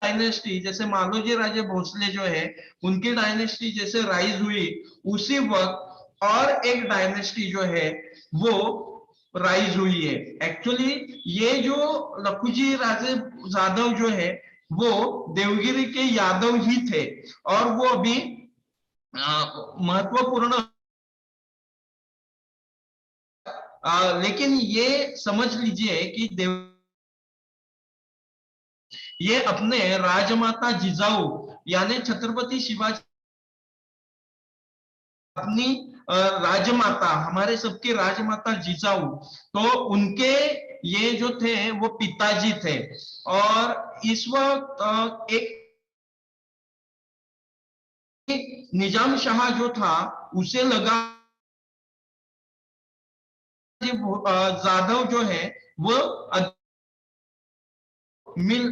डायनेस्टी, जैसे मालोजी राजे भोसले जो है उनकी डायनेस्टी जैसे राइज हुई, उसी वक्त और एक डायनेस्टी जो है वो राइज हुई है। एक्चुअली ये जो लखुजी राजे जाधव जो है वो देवगिरी के यादव ही थे, और वो अभी महत्वपूर्ण, लेकिन ये समझ लीजिए कि ये अपने राजमाता जिजाऊ यानी छत्रपति शिवाजी अपनी राजमाता, हमारे सबके राजमाता जिजाऊ, तो उनके ये जो थे वो पिताजी थे। और इस वक्त एक निजाम शाह जो था उसे लगा जाधव जो है वो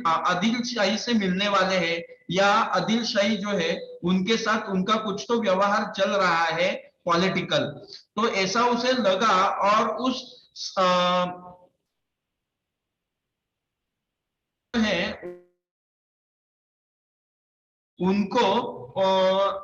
आदिल शाही से मिलने वाले हैं, या आदिल शाही जो है उनके साथ उनका कुछ तो व्यवहार चल रहा है पॉलिटिकल, तो ऐसा उसे लगा, और उस है उनको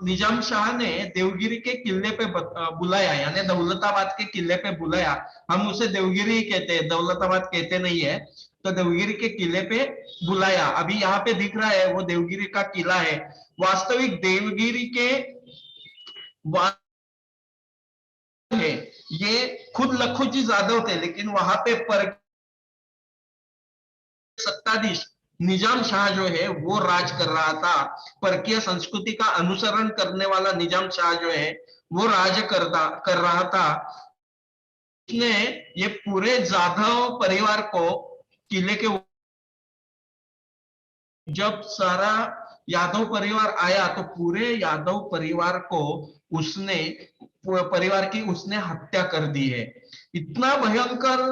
निजाम शाह ने देवगिरी के किले पे बुलाया, यानी दौलताबाद के किले पे बुलाया। हम उसे देवगिरी ही कहते हैं, दौलताबाद कहते नहीं है। तो देवगिरी के किले पे बुलाया, अभी यहाँ पे दिख रहा है वो देवगिरी का किला है। वास्तविक देवगिरी के है ये खुद लखोजी जाधव थे, लेकिन वहां पे पर सत्ताधीश निजाम शाह जो है वो राज कर रहा था। परकीय संस्कृति का अनुसरण करने वाला निजाम शाह जो है वो राज कर रहा था। उसने ये पूरे जाधव परिवार को किले के, जब सारा यादव परिवार आया तो पूरे यादव परिवार को उसने हत्या कर दी है। इतना भयंकर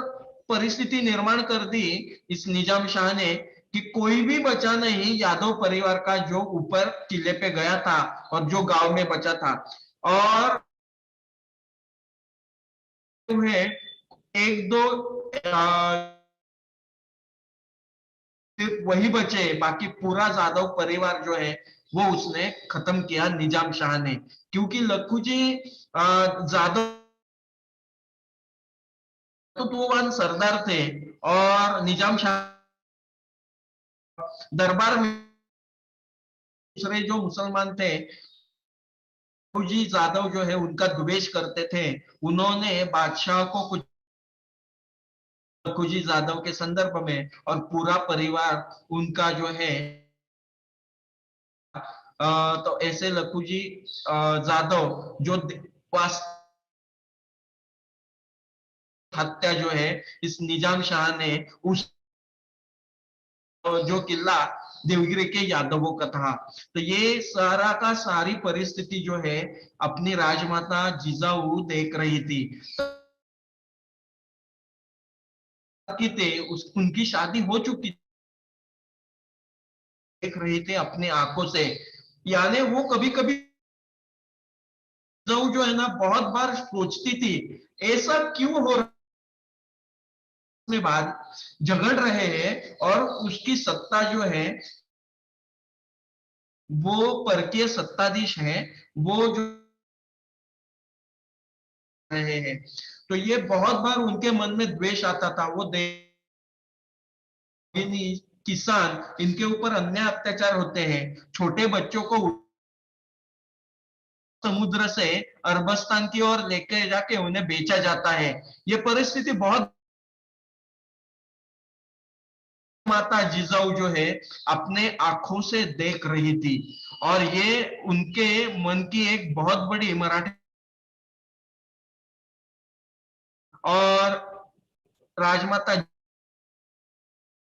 परिस्थिति निर्माण कर दी इस निजाम शाह ने कि कोई भी बचा नहीं यादव परिवार का, जो ऊपर किले पे गया था और जो गांव में बचा था। और एक दो सिर्फ वही बचे, बाकी पूरा जाधव परिवार जो है वो उसने खत्म किया निजाम शाह ने, क्योंकि लखुजी जाधव तो सरदार थे, और निजाम शाह दरबार में दूसरे जो मुसलमान थे लखुजी जाधव जो है उनका द्वेष करते थे। उन्होंने बादशाह को कुछ लखुजी जाधव के संदर्भ में और पूरा परिवार उनका जो है तो ऐसे लखुजी जाधव जो हत्या जो है इस निजाम शाह ने उस जो किला देवगिरी के यादवों का था। तो ये सारा का सारी परिस्थिति जो है अपनी राजमाता जिजाऊ देख रही थी कि उनकी शादी हो चुकी, देख रहे थे अपने आंखों से। यानी वो कभी कभी जो है ना बहुत बार सोचती थी ऐसा क्यों हो रहा में बाद झगड़ रहे हैं और उसकी सत्ता जो है वो परकीय सत्ताधीश है, वो जो रहे हैं। तो ये बहुत बार उनके मन में द्वेष आता था। वो किसान, इनके ऊपर अन्याय अत्याचार होते हैं, छोटे बच्चों को समुद्र से अरबस्तान की ओर लेकर जाके उन्हें बेचा जाता है। ये परिस्थिति बहुत माता जिजाऊ जो है अपने आंखों से देख रही थी और ये उनके मन की एक बहुत बड़ी मराठी और राजमाता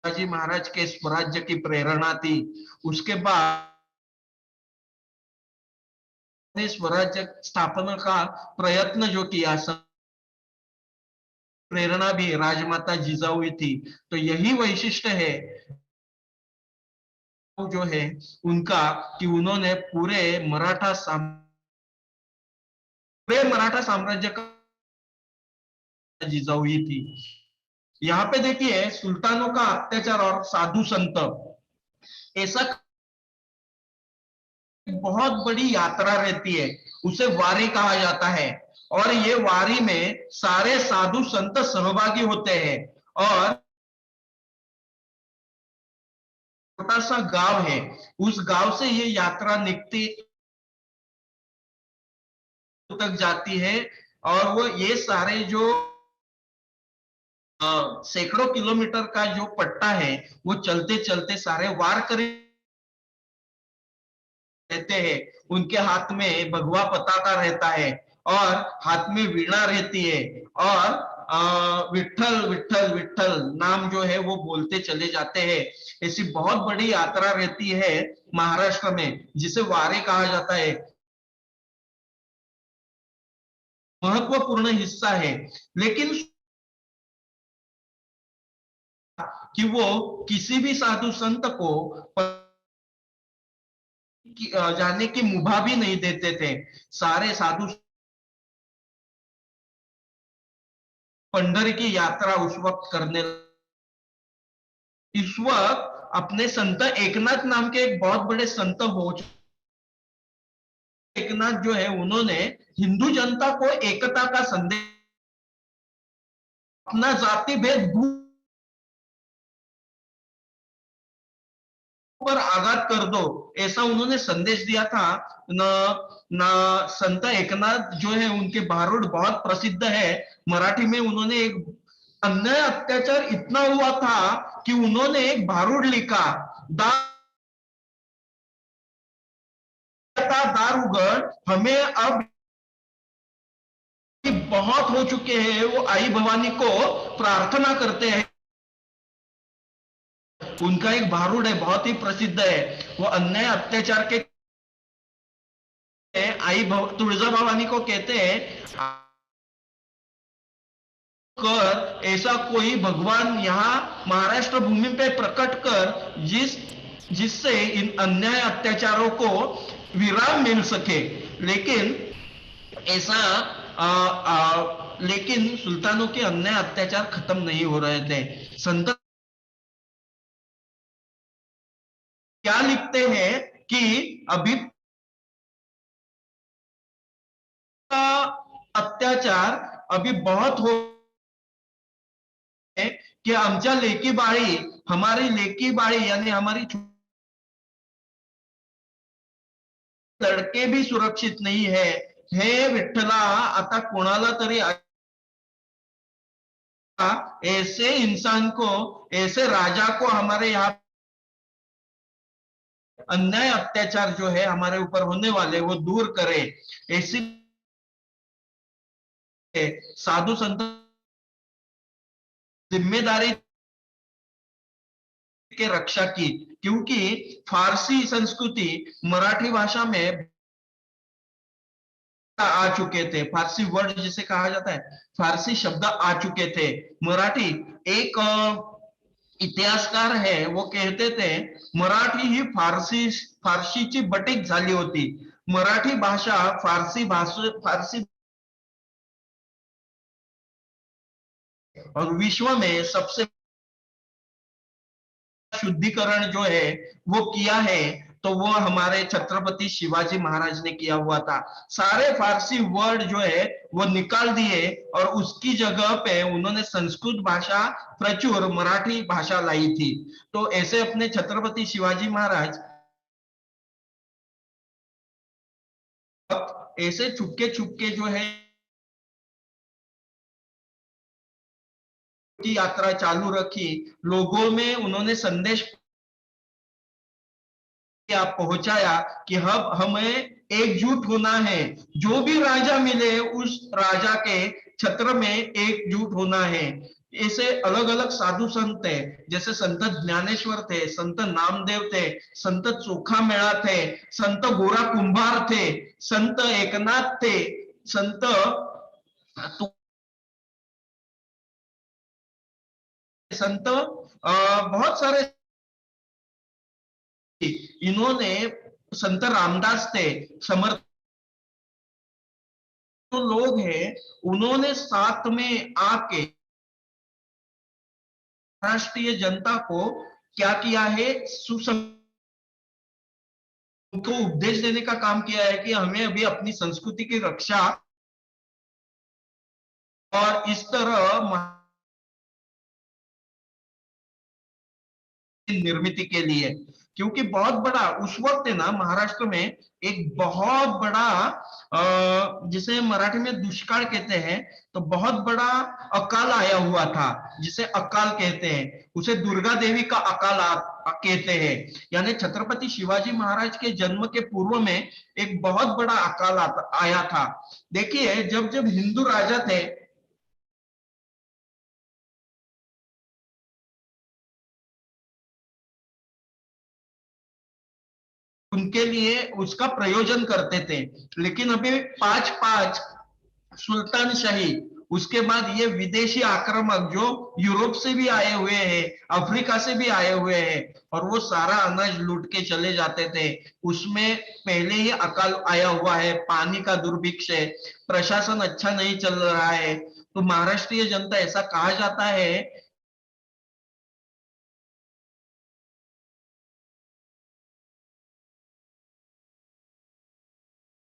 जी महाराज के स्वराज्य की प्रेरणा थी। उसके बाद स्वराज्य स्थापना का प्रयत्न जो किया, प्रेरणा भी राजमाता जिजाऊ ही थी। तो यही वैशिष्ट्य है जो है उनका कि उन्होंने पूरे मराठा साम्राज्य का जिजाऊ ही थी। यहाँ पे देखिए सुल्तानों का अत्याचार और साधु संत, ऐसा बहुत बड़ी यात्रा रहती है, उसे वारी कहा जाता है। और ये वारी में सारे साधु संत सहभागी होते हैं और छोटा सा गांव है, उस गांव से ये यात्रा निकलती तक जाती है और वो ये सारे जो सैकड़ों किलोमीटर का जो पट्टा है वो चलते चलते सारे वार कर रहते हैं। उनके हाथ में भगवा पताका रहता है और हाथ में वीणा रहती है और विठल विठल विठल नाम जो है वो बोलते चले जाते हैं। ऐसी बहुत बड़ी यात्रा रहती है महाराष्ट्र में, जिसे वारी कहा जाता है। महत्वपूर्ण हिस्सा है, लेकिन कि वो किसी भी साधु संत को जाने की मुभा भी नहीं देते थे। सारे साधु पंढरी की यात्रा उस वक्त करने, इस वक्त अपने संत एकनाथ नाम के एक बहुत बड़े संत हो, एकनाथ जो है उन्होंने हिंदू जनता को एकता का संदेश, अपना जाति भेद पर आघात कर दो, ऐसा उन्होंने संदेश दिया था। न संत एकनाथ जो है उनके बारूद बहुत प्रसिद्ध है। मराठी में उन्होंने एक अन्याय अत्याचार इतना हुआ था कि उन्होंने एक बारूद लिखा, दार उगड़, हमें अब बहुत हो चुके हैं। वो आई भवानी को प्रार्थना करते हैं। उनका एक बारूद है, बहुत ही प्रसिद्ध है। वो अन्याय अत्याचार के आई तुळजा भवानी को कहते हैं कर ऐसा कोई भगवान यहाँ महाराष्ट्र भूमि पे प्रकट कर जिससे इन अन्याय अत्याचारों को विराम मिल सके। लेकिन ऐसा लेकिन सुल्तानों के अन्याय अत्याचार खत्म नहीं हो रहे थे। संत क्या लिखते हैं कि अभी अत्याचार अभी बहुत हो कि आमच्या लेकी बाळी, हमारी लेकी बाळी यानी हमारी लड़के भी सुरक्षित नहीं है। हे विठ्ठला, आता कोणाला तरी ऐसे इंसान को, ऐसे राजा को हमारे यहाँ अन्याय अत्याचार जो है हमारे ऊपर होने वाले वो दूर करे। ऐसी साधु संत जिम्मेदारी के रक्षा की, क्योंकि फारसी संस्कृति मराठी भाषा में आ चुके थे। फारसी वर्ड जिसे कहा जाता है, फारसी शब्द आ चुके थे। मराठी, एक इतिहासकार है वो कहते थे मराठी ही फारसीची बटीक झाली होती। मराठी भाषा फारसी और विश्व में सबसे शुद्धिकरण जो है वो किया है, तो वो हमारे छत्रपति शिवाजी महाराज ने किया हुआ था। सारे फारसी वर्ड जो है वो निकाल दिए और उसकी जगह पे उन्होंने संस्कृत भाषा प्रचुर मराठी भाषा लाई थी। तो ऐसे अपने छत्रपति शिवाजी महाराज ऐसे चुपके चुपके जो है की यात्रा चालू रखी, लोगों में उन्होंने संदेश पहुंचाया कि हम हमें एकजुट होना है, जो भी राजा मिले उस राजा के छत्र में एकजुट होना है। ऐसे अलग अलग साधु संत थे, जैसे संत ज्ञानेश्वर थे, संत नामदेव थे, संत चोखा मेळा थे, संत गोरा कुंभार थे, संत एकनाथ थे, संत संत बहुत सारे इन्होंने, संत रामदास थे, समर्थ जो लोग हैं उन्होंने साथ में आके राष्ट्रीय जनता को क्या किया है, उनको उपदेश देने का काम किया है कि हमें अभी अपनी संस्कृति की रक्षा और इस तरह निर्मित के लिए, क्योंकि बहुत बड़ा उस वक्त है ना महाराष्ट्र में एक बहुत बड़ा जिसे मराठी में दुष्काल कहते हैं, तो बहुत बड़ा अकाल आया हुआ था, जिसे अकाल कहते हैं, उसे दुर्गा देवी का अकाल कहते हैं। यानी छत्रपति शिवाजी महाराज के जन्म के पूर्व में एक बहुत बड़ा अकाल आया था। देखिए जब जब हिंदू राजा थे उनके लिए उसका प्रयोजन करते थे, लेकिन अभी पांच पांच सुल्तान शाही, उसके बाद ये विदेशी आक्रामक जो यूरोप से भी आए हुए हैं, अफ्रीका से भी आए हुए हैं, और वो सारा अनाज लूट के चले जाते थे। उसमें पहले ही अकाल आया हुआ है, पानी का दुर्भिक्ष है, प्रशासन अच्छा नहीं चल रहा है। तो महाराष्ट्रीय जनता, ऐसा कहा जाता है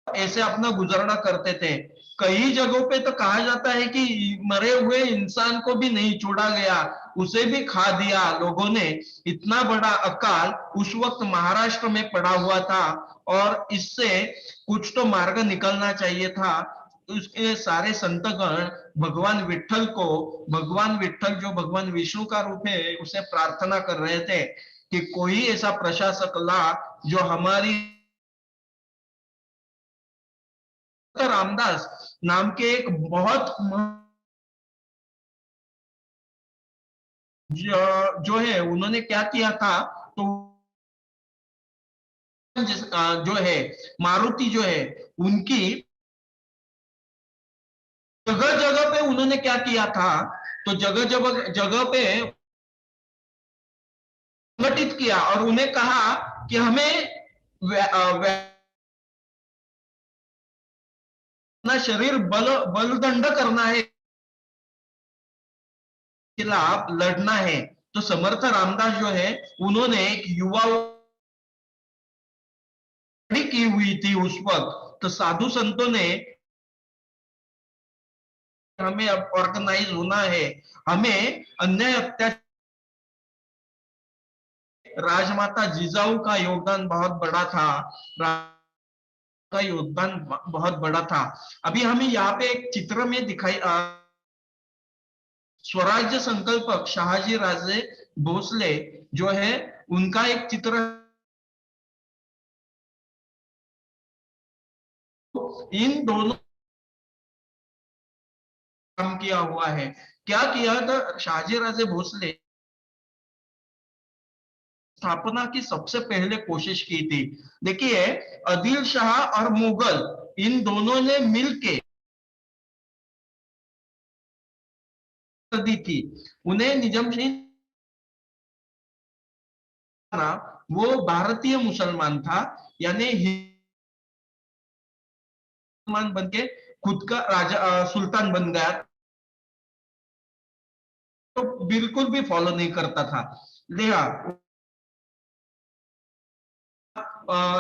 ऐसे अपना गुजारा करते थे। कई जगहों पे तो कहा जाता है कि मरे हुए इंसान को भी नहीं छोड़ा गया, उसे भी खा दिया लोगों ने। इतना बड़ा अकाल उस वक्त महाराष्ट्र में पड़ा हुआ था, और इससे कुछ तो मार्ग निकलना चाहिए था। उसके सारे संतगण भगवान विठल को, भगवान विठल जो भगवान विष्णु का रूप है, उसे प्रार्थना कर रहे थे कि कोई ऐसा प्रशासक ला जो हमारी रामदास नाम के एक बहुत जो है उन्होंने क्या किया था, तो जो है मारुति जो है उनकी जगह जगह पे उन्होंने क्या किया था, तो जगह जगह जगह पे संगठित किया और उन्हें कहा कि हमें अपना शरीर बलदंड करना है, खिलाफ लड़ना है। तो समर्थ रामदास जो है उन्होंने एक युवा की हुई थी उस वक्त, तो साधु संतों ने हमें अब ऑर्गेनाइज होना है, हमें अन्याय अत्याचार, राजमाता जिजाऊ का योगदान बहुत बड़ा था, का योगदान बहुत बड़ा था। अभी हमें यहाँ पे एक चित्र में दिखाई स्वराज्य संकल्पक शहाजी राजे भोसले जो है उनका एक चित्र इन दोनों काम किया हुआ है। क्या किया था शहाजी राजे भोसले, स्थापना की सबसे पहले कोशिश की थी। देखिए आदिल शाह और मुगल इन दोनों ने मिलके दी थी। उन्हें निजाम वो भारतीय मुसलमान था, यानी मुसलमान बन के खुद का राजा सुल्तान बन गया। तो बिल्कुल भी फॉलो नहीं करता था। लिया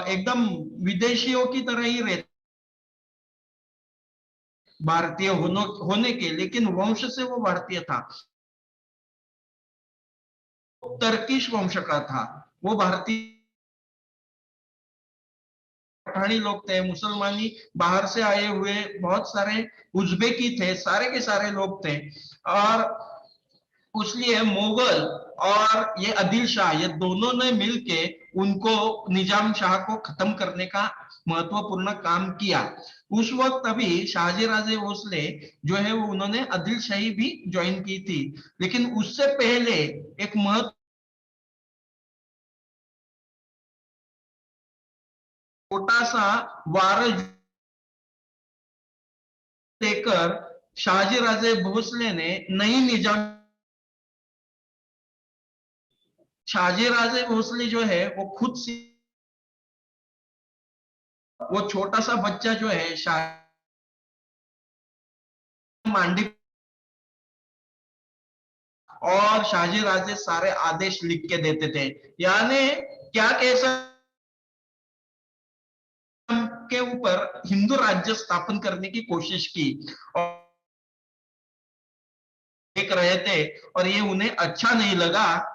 एकदम विदेशियों की तरह ही रहते, भारतीय होने के, लेकिन वंश से वो भारतीय था, टर्किश वंश का था। वो भारतीय पठानी लोग थे, मुसलमानी बाहर से आए हुए बहुत सारे उज्बेकी थे, सारे के सारे लोग थे। और इसलिए मुगल और ये आदिल शाह, ये दोनों ने मिलके उनको, निजाम शाह को खत्म करने का महत्वपूर्ण काम किया। उस वक्त अभी शाहजी राजे भोसले जो है वो उन्होंने आदिल शाही भी ज्वाइन की थी, लेकिन उससे पहले एक महत्व, छोटा सा वार देकर शाहजी राजे भोसले ने नई निजाम, शाहजी राजे भोसले जो है वो खुद से, वो छोटा सा बच्चा जो है शाह मांडी, और शाहजी राजे सारे आदेश लिख के देते थे। यानी क्या कैसा के ऊपर हिंदू राज्य स्थापन करने की कोशिश की और देख रहे थे, और ये उन्हें अच्छा नहीं लगा।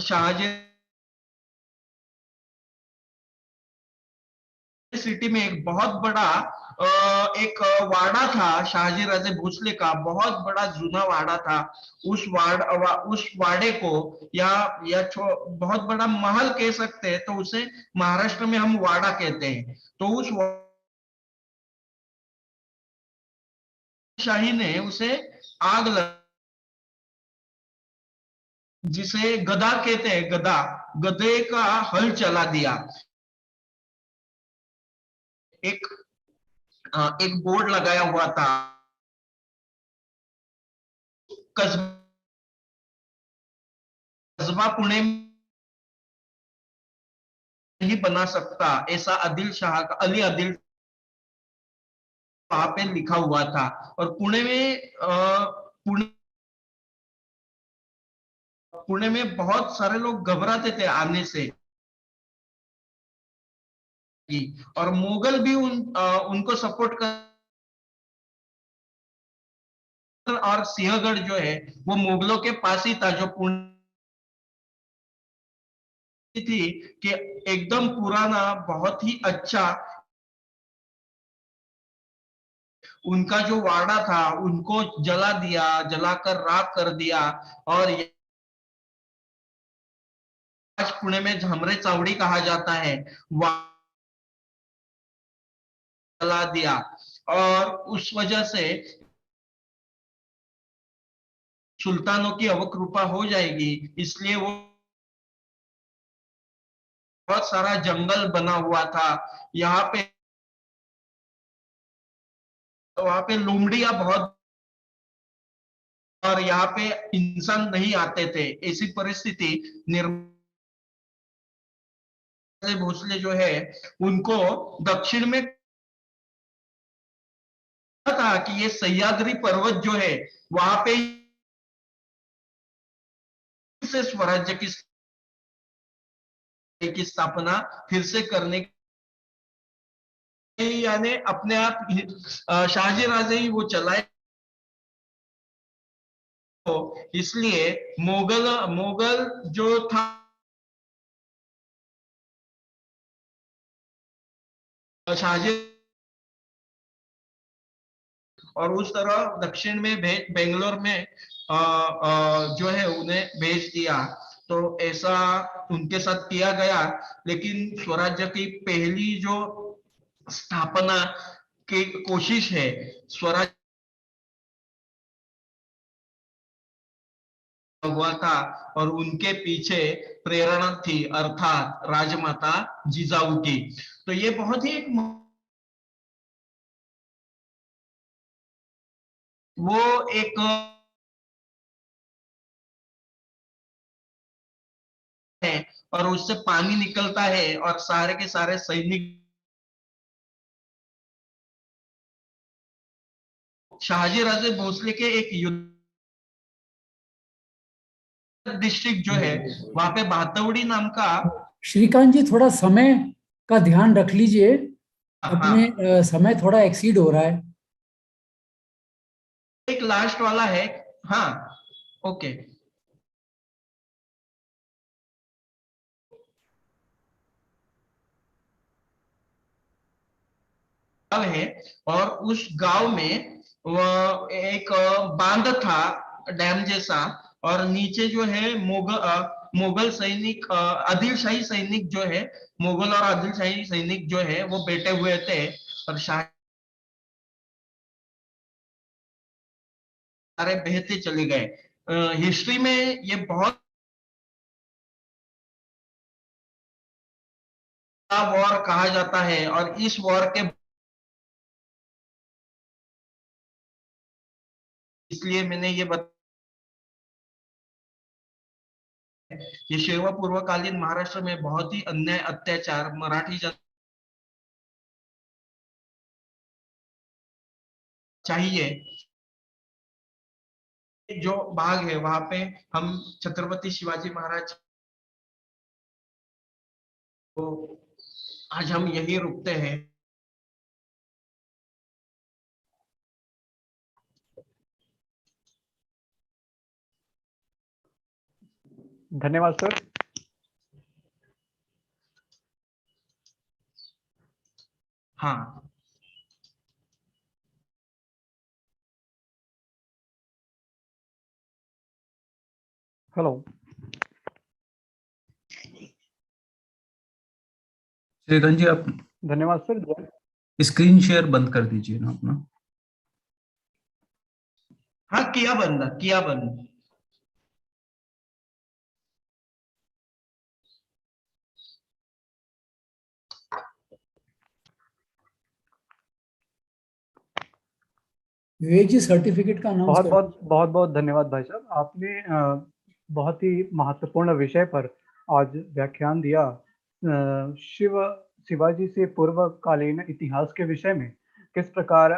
शाहजी सिटी में एक बहुत बड़ा एक वाड़ा था शाहजी राजे भोसले का, बहुत बड़ा जूना वाड़ा था। उस वाड़े को या बहुत बड़ा महल कह सकते हैं, तो उसे महाराष्ट्र में हम वाड़ा कहते हैं। तो उस शाही ने उसे आग लगा, जिसे गधा कहते हैं, गधा, गधे का हल चला दिया। एक एक बोर्ड लगाया हुआ था, कस्बा पुणे नहीं बना सकता, ऐसा आदिल शाह का, अली आदिल वहां पे लिखा हुआ था। और पुणे में बहुत सारे लोग घबराते थे आने से, और मुगल भी उनको सपोर्ट कर, और सिंहगढ़ जो है वो मुगलों के पास ही था, जो पुणे थी कि एकदम पुराना, बहुत ही अच्छा उनका जो वाड़ा था उनको जला दिया, जलाकर राख कर दिया। और आज पुणे में झमरे चावड़ी कहा जाता है, वहां जला दिया। और उस वजह से सुल्तानों की अवकृपा हो जाएगी, इसलिए वो बहुत सारा जंगल बना हुआ था यहाँ पे, वहां पे लोमड़ियां बहुत, और यहाँ पे इंसान नहीं आते थे। ऐसी परिस्थिति निर्मल भोसले जो है उनको दक्षिण में था कि ये सह्याद्री पर्वत जो है वहां पे से स्वराज्य की स्थापना फिर से करने, यानी अपने आप शाहजी राजे ही वो चलाए। तो इसलिए मुगल मुगल जो था शाहजी, और उस तरह दक्षिण में बेंगलोर में जो है उन्हें भेज दिया। तो ऐसा उनके साथ किया गया। लेकिन स्वराज्य की पहली जो स्थापना की कोशिश है, स्वराज्य हुआ था, और उनके पीछे प्रेरणा थी अर्थात राजमाता जिजाऊ की। तो ये बहुत ही एक, वो एक है, और उससे पानी निकलता है और सारे के सारे सैनिक शाहजी राजे भोसले के एक युद्ध डिस्ट्रिक्ट जो है वहां पे भातवड़ी नाम का, श्रीकांत जी थोड़ा समय का ध्यान रख लीजिए, अपने हाँ, समय थोड़ा एक्सीड हो रहा है। एक लास्ट वाला है। हाँ, ओके। गांव है और उस गांव में वो एक बांध था, डैम जैसा, और नीचे जो है मुगल सैनिक, आदिलशाही सैनिक जो है, मुगल और आदिलशाही सैनिक जो है वो बैठे हुए थे, और शाह सारे बहते चले गए। हिस्ट्री में ये बहुत वॉर कहा जाता है, और इस वॉर के इसलिए मैंने ये ये शेवा पूर्वकालीन महाराष्ट्र में बहुत ही अन्याय अत्याचार मराठी चाहिए जो भाग है वहां पे हम छत्रपति शिवाजी महाराज को आज हम यही रुकते हैं। धन्यवाद सर। हाँ, हेलो। श्रीकांत जी आप धन्यवाद सर। स्क्रीन शेयर बंद कर दीजिए ना अपना। हाँ, किया बंद, किया बंद। विवेक जी सर्टिफिकेट का अनाउंस बहुत कर। बहुत बहुत बहुत धन्यवाद भाई साहब, आपने बहुत ही महत्वपूर्ण विषय पर आज व्याख्यान दिया। शिवाजी से पूर्वकालीन इतिहास के विषय में किस प्रकार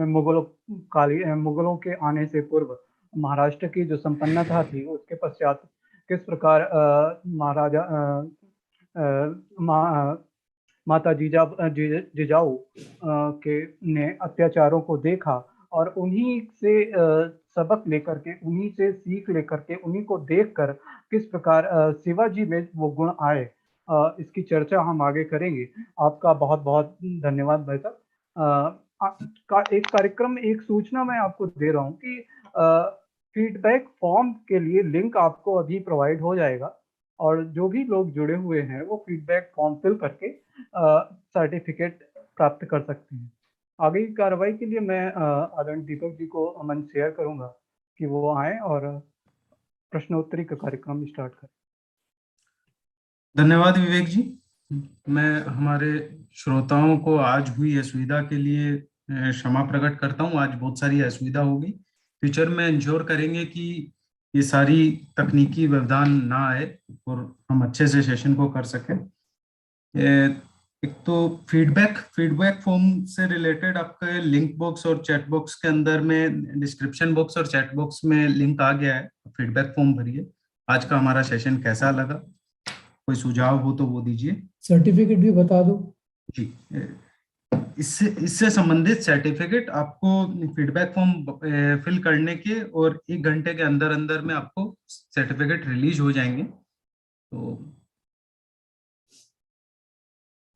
मुगलों के आने से पूर्व महाराष्ट्र की जो संपन्नता थी, उसके पश्चात किस प्रकार महाराजा माता जिजाऊ के ने अत्याचारों को देखा, और उन्हीं से सबक लेकर के, उन्हीं से सीख लेकर के, उन्हीं को देखकर किस प्रकार शिवाजी में वो गुण आए, इसकी चर्चा हम आगे करेंगे। आपका बहुत बहुत धन्यवाद भाई साहब। एक कार्यक्रम, एक सूचना मैं आपको दे रहा हूँ कि फीडबैक फॉर्म के लिए लिंक आपको अभी प्रोवाइड हो जाएगा, और जो भी लोग जुड़े हुए हैं वो फीडबैक फॉर्म फिल करके सर्टिफिकेट प्राप्त कर सकते हैं। आगे की कार्रवाई के लिए मैं आदरणीय दीपक जी को मंच शेयर करूंगा कि वो आए और प्रश्नोत्तरी का कार्यक्रम स्टार्ट करें। धन्यवाद विवेक जी। मैं हमारे श्रोताओं को आज हुई असुविधा के लिए क्षमा प्रकट करता हूँ। आज बहुत सारी असुविधा होगी, फ्यूचर में इंश्योर करेंगे कि ये सारी तकनीकी व्यवधान ना आए और हम अच्छे से सेशन को कर सकें। एक तो फीडबैक फॉर्म से रिलेटेड आपके लिंक बॉक्स और चैट बॉक्स के अंदर में, डिस्क्रिप्शन बॉक्स और चैट बॉक्स में लिंक आ गया है, फीडबैक फॉर्म भरिए। आज का हमारा सेशन कैसा लगा, कोई सुझाव हो तो वो दीजिए। सर्टिफिकेट भी बता दो जी, इससे संबंधित सर्टिफिकेट आपको फीडबैक फॉर्म फिल करने के और 1 घंटे के अंदर अंदर में आपको सर्टिफिकेट रिलीज हो जाएंगे। तो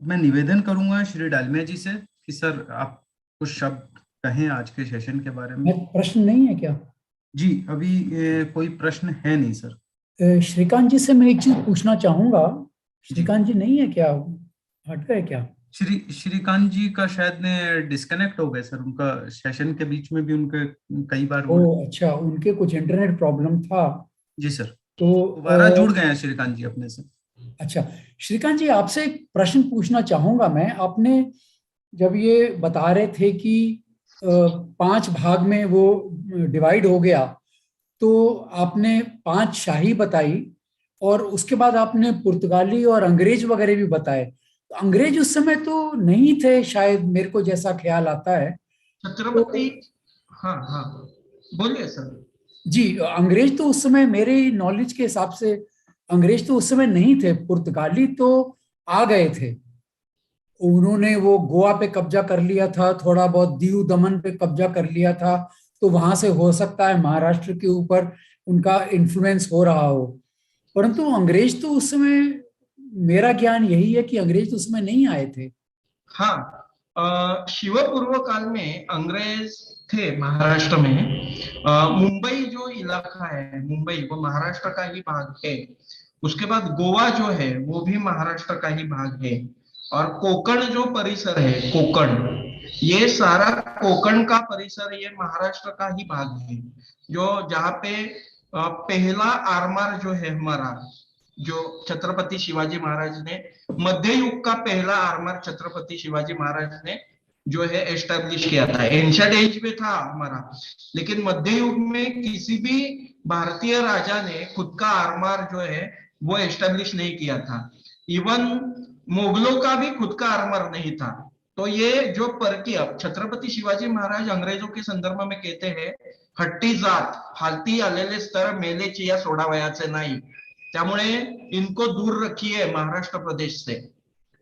मैं निवेदन करूंगा श्री डालमिया जी से कि सर आप कुछ शब्द कहें आज के सेशन के बारे में। प्रश्न नहीं है क्या? जी, अभी कोई प्रश्न है नहीं सर। श्रीकांत जी से मैं एक चीज पूछना चाहूंगा। श्रीकांत जी नहीं है क्या, हट गए क्या? श्रीकांत जी का शायद डिस्कनेक्ट हो गए सर, उनका सेशन के बीच में भी उनके कई बार ओ अच्छा, उनके कुछ इंटरनेट प्रॉब्लम था। जी सर, तो दोबारा जुड़ गए हैं श्रीकांत जी अपने से। अच्छा श्रीकांत जी, आपसे एक प्रश्न पूछना चाहूंगा मैं। आपने जब ये बता रहे थे कि 5 भाग में वो डिवाइड हो गया, तो आपने 5 शाही बताई और उसके बाद आपने पुर्तगाली और अंग्रेज वगैरह भी बताए। तो अंग्रेज उस समय तो नहीं थे शायद, मेरे को जैसा ख्याल आता है। छत्रपति हाँ हाँ, बोलिए सर। जी, अंग्रेज तो उस समय मेरे नॉलेज के हिसाब से अंग्रेज तो उस समय नहीं थे, पुर्तगाली तो आ गए थे। उन्होंने वो गोवा पे कब्जा कर लिया था, थोड़ा बहुत दीव दमन पे कब्जा कर लिया था, तो वहां से हो सकता है महाराष्ट्र के ऊपर उनका इन्फ्लुएंस हो रहा हो। परंतु अंग्रेज तो उस समय, मेरा ज्ञान यही है कि अंग्रेज तो उस समय नहीं आए थे। हाँ, शिव पूर्व काल में अंग्रेज थे महाराष्ट्र में। मुंबई जो इलाका है, मुंबई वो महाराष्ट्र का ही भाग है। उसके बाद गोवा जो है वो भी महाराष्ट्र का ही भाग है। और कोकण जो परिसर है, कोकण, ये सारा कोकण का परिसर ये महाराष्ट्र का ही भाग है। जो जहाँ पे पहला आरमार जो है हमारा, जो छत्रपति शिवाजी महाराज ने, मध्य युग का पहला आर्मर छत्रपति शिवाजी महाराज ने जो है एस्टेब्लिश किया था। एंशिएंट एज में था हमारा, लेकिन मध्य युग में किसी भी भारतीय राजा ने खुद का आर्मर जो है वो एस्टेब्लिश नहीं किया था। इवन मुगलों का भी खुद का आर्मर नहीं था। तो ये जो परकीय, छत्रपति शिवाजी महाराज अंग्रेजों के संदर्भ में कहते हैं, हट्टी जात, हालती आलेले स्तर मेलेची या सोडावयाचे नाही, त्यामुळे इनको दूर रखिए महाराष्ट्र प्रदेश से।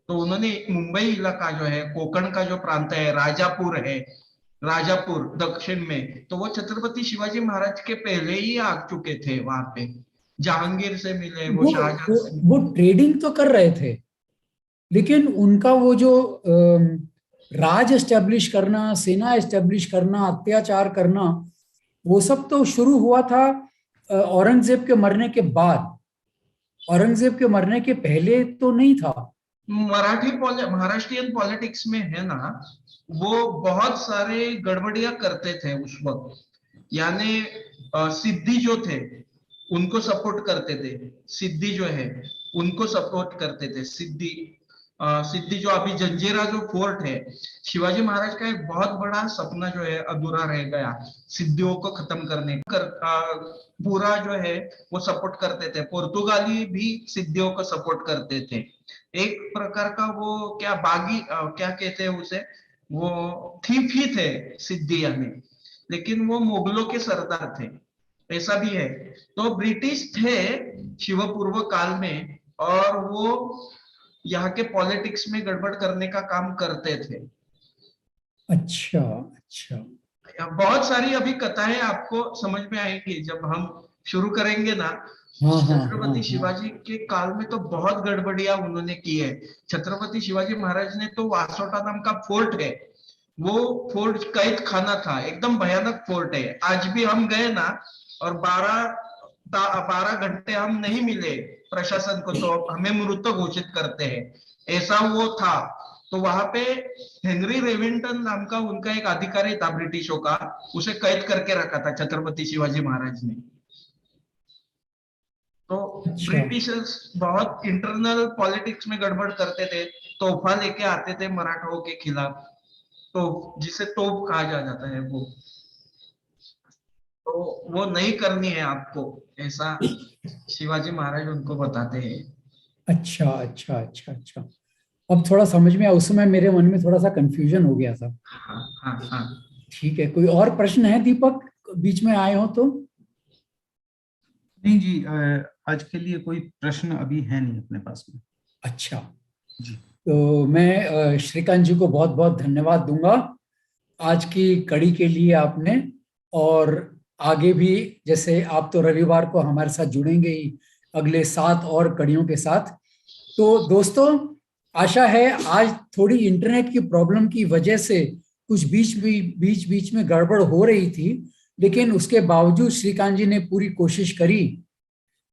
तो उन्होंने मुंबई इलाका जो है, कोकण का जो प्रांत है, राजापुर है, राजापुर दक्षिण में, तो वो छत्रपति शिवाजी महाराज के पहले ही आ चुके थे वहां पे। जहांगीर से मिले, वो वो शाहजहां वो, से वो मिले। ट्रेडिंग तो कर रहे थे, लेकिन उनका वो जो राज एस्टेब्लिश करना, सेना एस्टेब्लिश करना, अत्याचार करना, वो सब तो शुरू हुआ था औरंगजेब के मरने के बाद। औरंगजेब के मरने के पहले तो नहीं था। महाराष्ट्रियन पॉलिटिक्स में है ना, वो बहुत सारे गड़बड़ियां करते थे उस वक्त। यानी सिद्दी जो थे उनको सपोर्ट करते थे, सिद्दी जो है उनको सपोर्ट करते थे। सिद्दी जो अभी जंजीरा जो फोर्ट है, शिवाजी महाराज का एक बहुत बड़ा सपना जो है अधूरा रह गया, सिद्धियों को खत्म करने पूरा जो है वो सपोर्ट करते थे। पुर्तगाली भी सिद्धियों को सपोर्ट करते थे। एक प्रकार का वो क्या बागी, क्या कहते हैं उसे, वो थीफ ही थे सिद्धी यानी, लेकिन वो मुगलों के सरदार थे, ऐसा भी है। तो ब्रिटिश थे शिव पूर्व काल में, और वो यहाँ के पॉलिटिक्स में गड़बड़ करने का काम करते थे। अच्छा अच्छा। बहुत सारी अभी कथाएं आपको समझ में आएंगी जब हम शुरू करेंगे ना। हाँ हाँ हाँ छत्रपति हाँ। शिवाजी के काल में तो बहुत गड़बड़ियां उन्होंने की है। छत्रपति शिवाजी महाराज ने तो वासोटा नाम का फोर्ट है, वो फोर्ट कैद खाना था, एकदम भयानक फोर्ट है। आज भी हम गए ना और 12 घंटे हम नहीं मिले प्रशासन को, तो हमें मृत घोषित करते हैं, ऐसा वो था। तो वहां पे हेनरी रेविंटन नाम का उनका एक अधिकारी था ब्रिटिशों का, उसे कैद करके रखा था छत्रपति शिवाजी महाराज ने। तो अच्छा ब्रिटिशर्स बहुत इंटरनल पॉलिटिक्स में गड़बड़ करते थे, तोहफा लेके आते थे मराठों के खिलाफ, तो जिसे तोप कहा जाता है वो, तो वो नहीं करनी है आपको, ऐसा शिवाजी महाराज उनको बताते हैं। अच्छा अच्छा अच्छा अच्छा। अब थोड़ा समझ में आया, उस समय मेरे मन में थोड़ा सा कंफ्यूजन हो गया था। हाँ हाँ हाँ। ठीक है, कोई और प्रश्न है दीपक, बीच में आए हो तो? नहीं जी, आज के लिए कोई प्रश्न अभी है नहीं अपने पास में। अच्छा, जी तो मैं श्रीकांत जी को बहुत बहुत धन्यवाद दूंगा आज की कड़ी के लिए आपने। और आगे भी, जैसे आप तो रविवार को हमारे साथ जुड़ेंगे ही अगले 7 और कड़ियों के साथ। तो दोस्तों, आशा है आज थोड़ी इंटरनेट की प्रॉब्लम की वजह से कुछ बीच बीच में गड़बड़ हो रही थी, लेकिन उसके बावजूद श्रीकांत जी ने पूरी कोशिश करी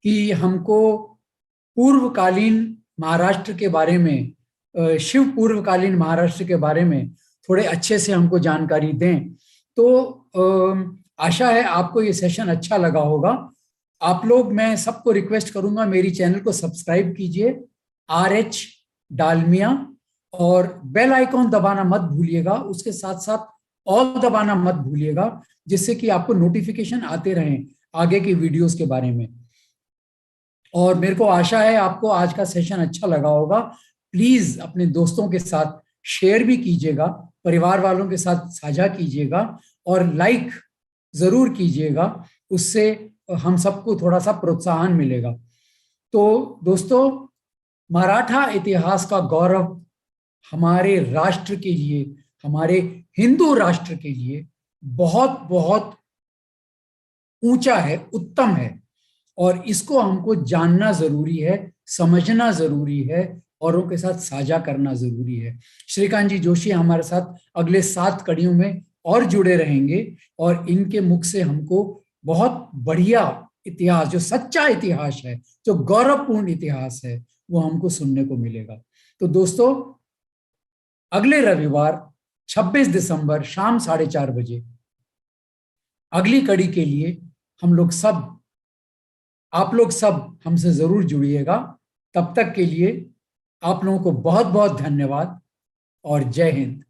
कि हमको पूर्वकालीन महाराष्ट्र के बारे में, शिव पूर्वकालीन महाराष्ट्र के बारे में थोड़े अच्छे से हमको जानकारी दें। तो आशा है आपको ये सेशन अच्छा लगा होगा। आप लोग, मैं सबको रिक्वेस्ट करूंगा, मेरी चैनल को सब्सक्राइब कीजिए, RH डालमिया, और बेल आइकॉन दबाना मत भूलिएगा, उसके साथ साथ ऑल दबाना मत भूलिएगा, जिससे कि आपको नोटिफिकेशन आते रहें आगे की वीडियोस के बारे में। और मेरे को आशा है आपको आज का सेशन अच्छा लगा होगा। प्लीज अपने दोस्तों के साथ शेयर भी कीजिएगा, परिवार वालों के साथ साझा कीजिएगा, और लाइक जरूर कीजिएगा, उससे हम सबको थोड़ा सा प्रोत्साहन मिलेगा। तो दोस्तों, मराठा इतिहास का गौरव हमारे राष्ट्र के लिए, हमारे हिंदू राष्ट्र के लिए बहुत बहुत ऊंचा है, उत्तम है, और इसको हमको जानना जरूरी है, समझना जरूरी है, औरों के साथ साझा करना जरूरी है। श्रीकांत जी जोशी हमारे साथ अगले 7 कड़ियों में और जुड़े रहेंगे, और इनके मुख से हमको बहुत बढ़िया इतिहास, जो सच्चा इतिहास है, जो गौरवपूर्ण इतिहास है, वो हमको सुनने को मिलेगा। तो दोस्तों, अगले रविवार 26 दिसंबर शाम 4:30 बजे अगली कड़ी के लिए आप लोग सब हमसे जरूर जुड़िएगा। तब तक के लिए आप लोगों को बहुत बहुत धन्यवाद और जय हिंद।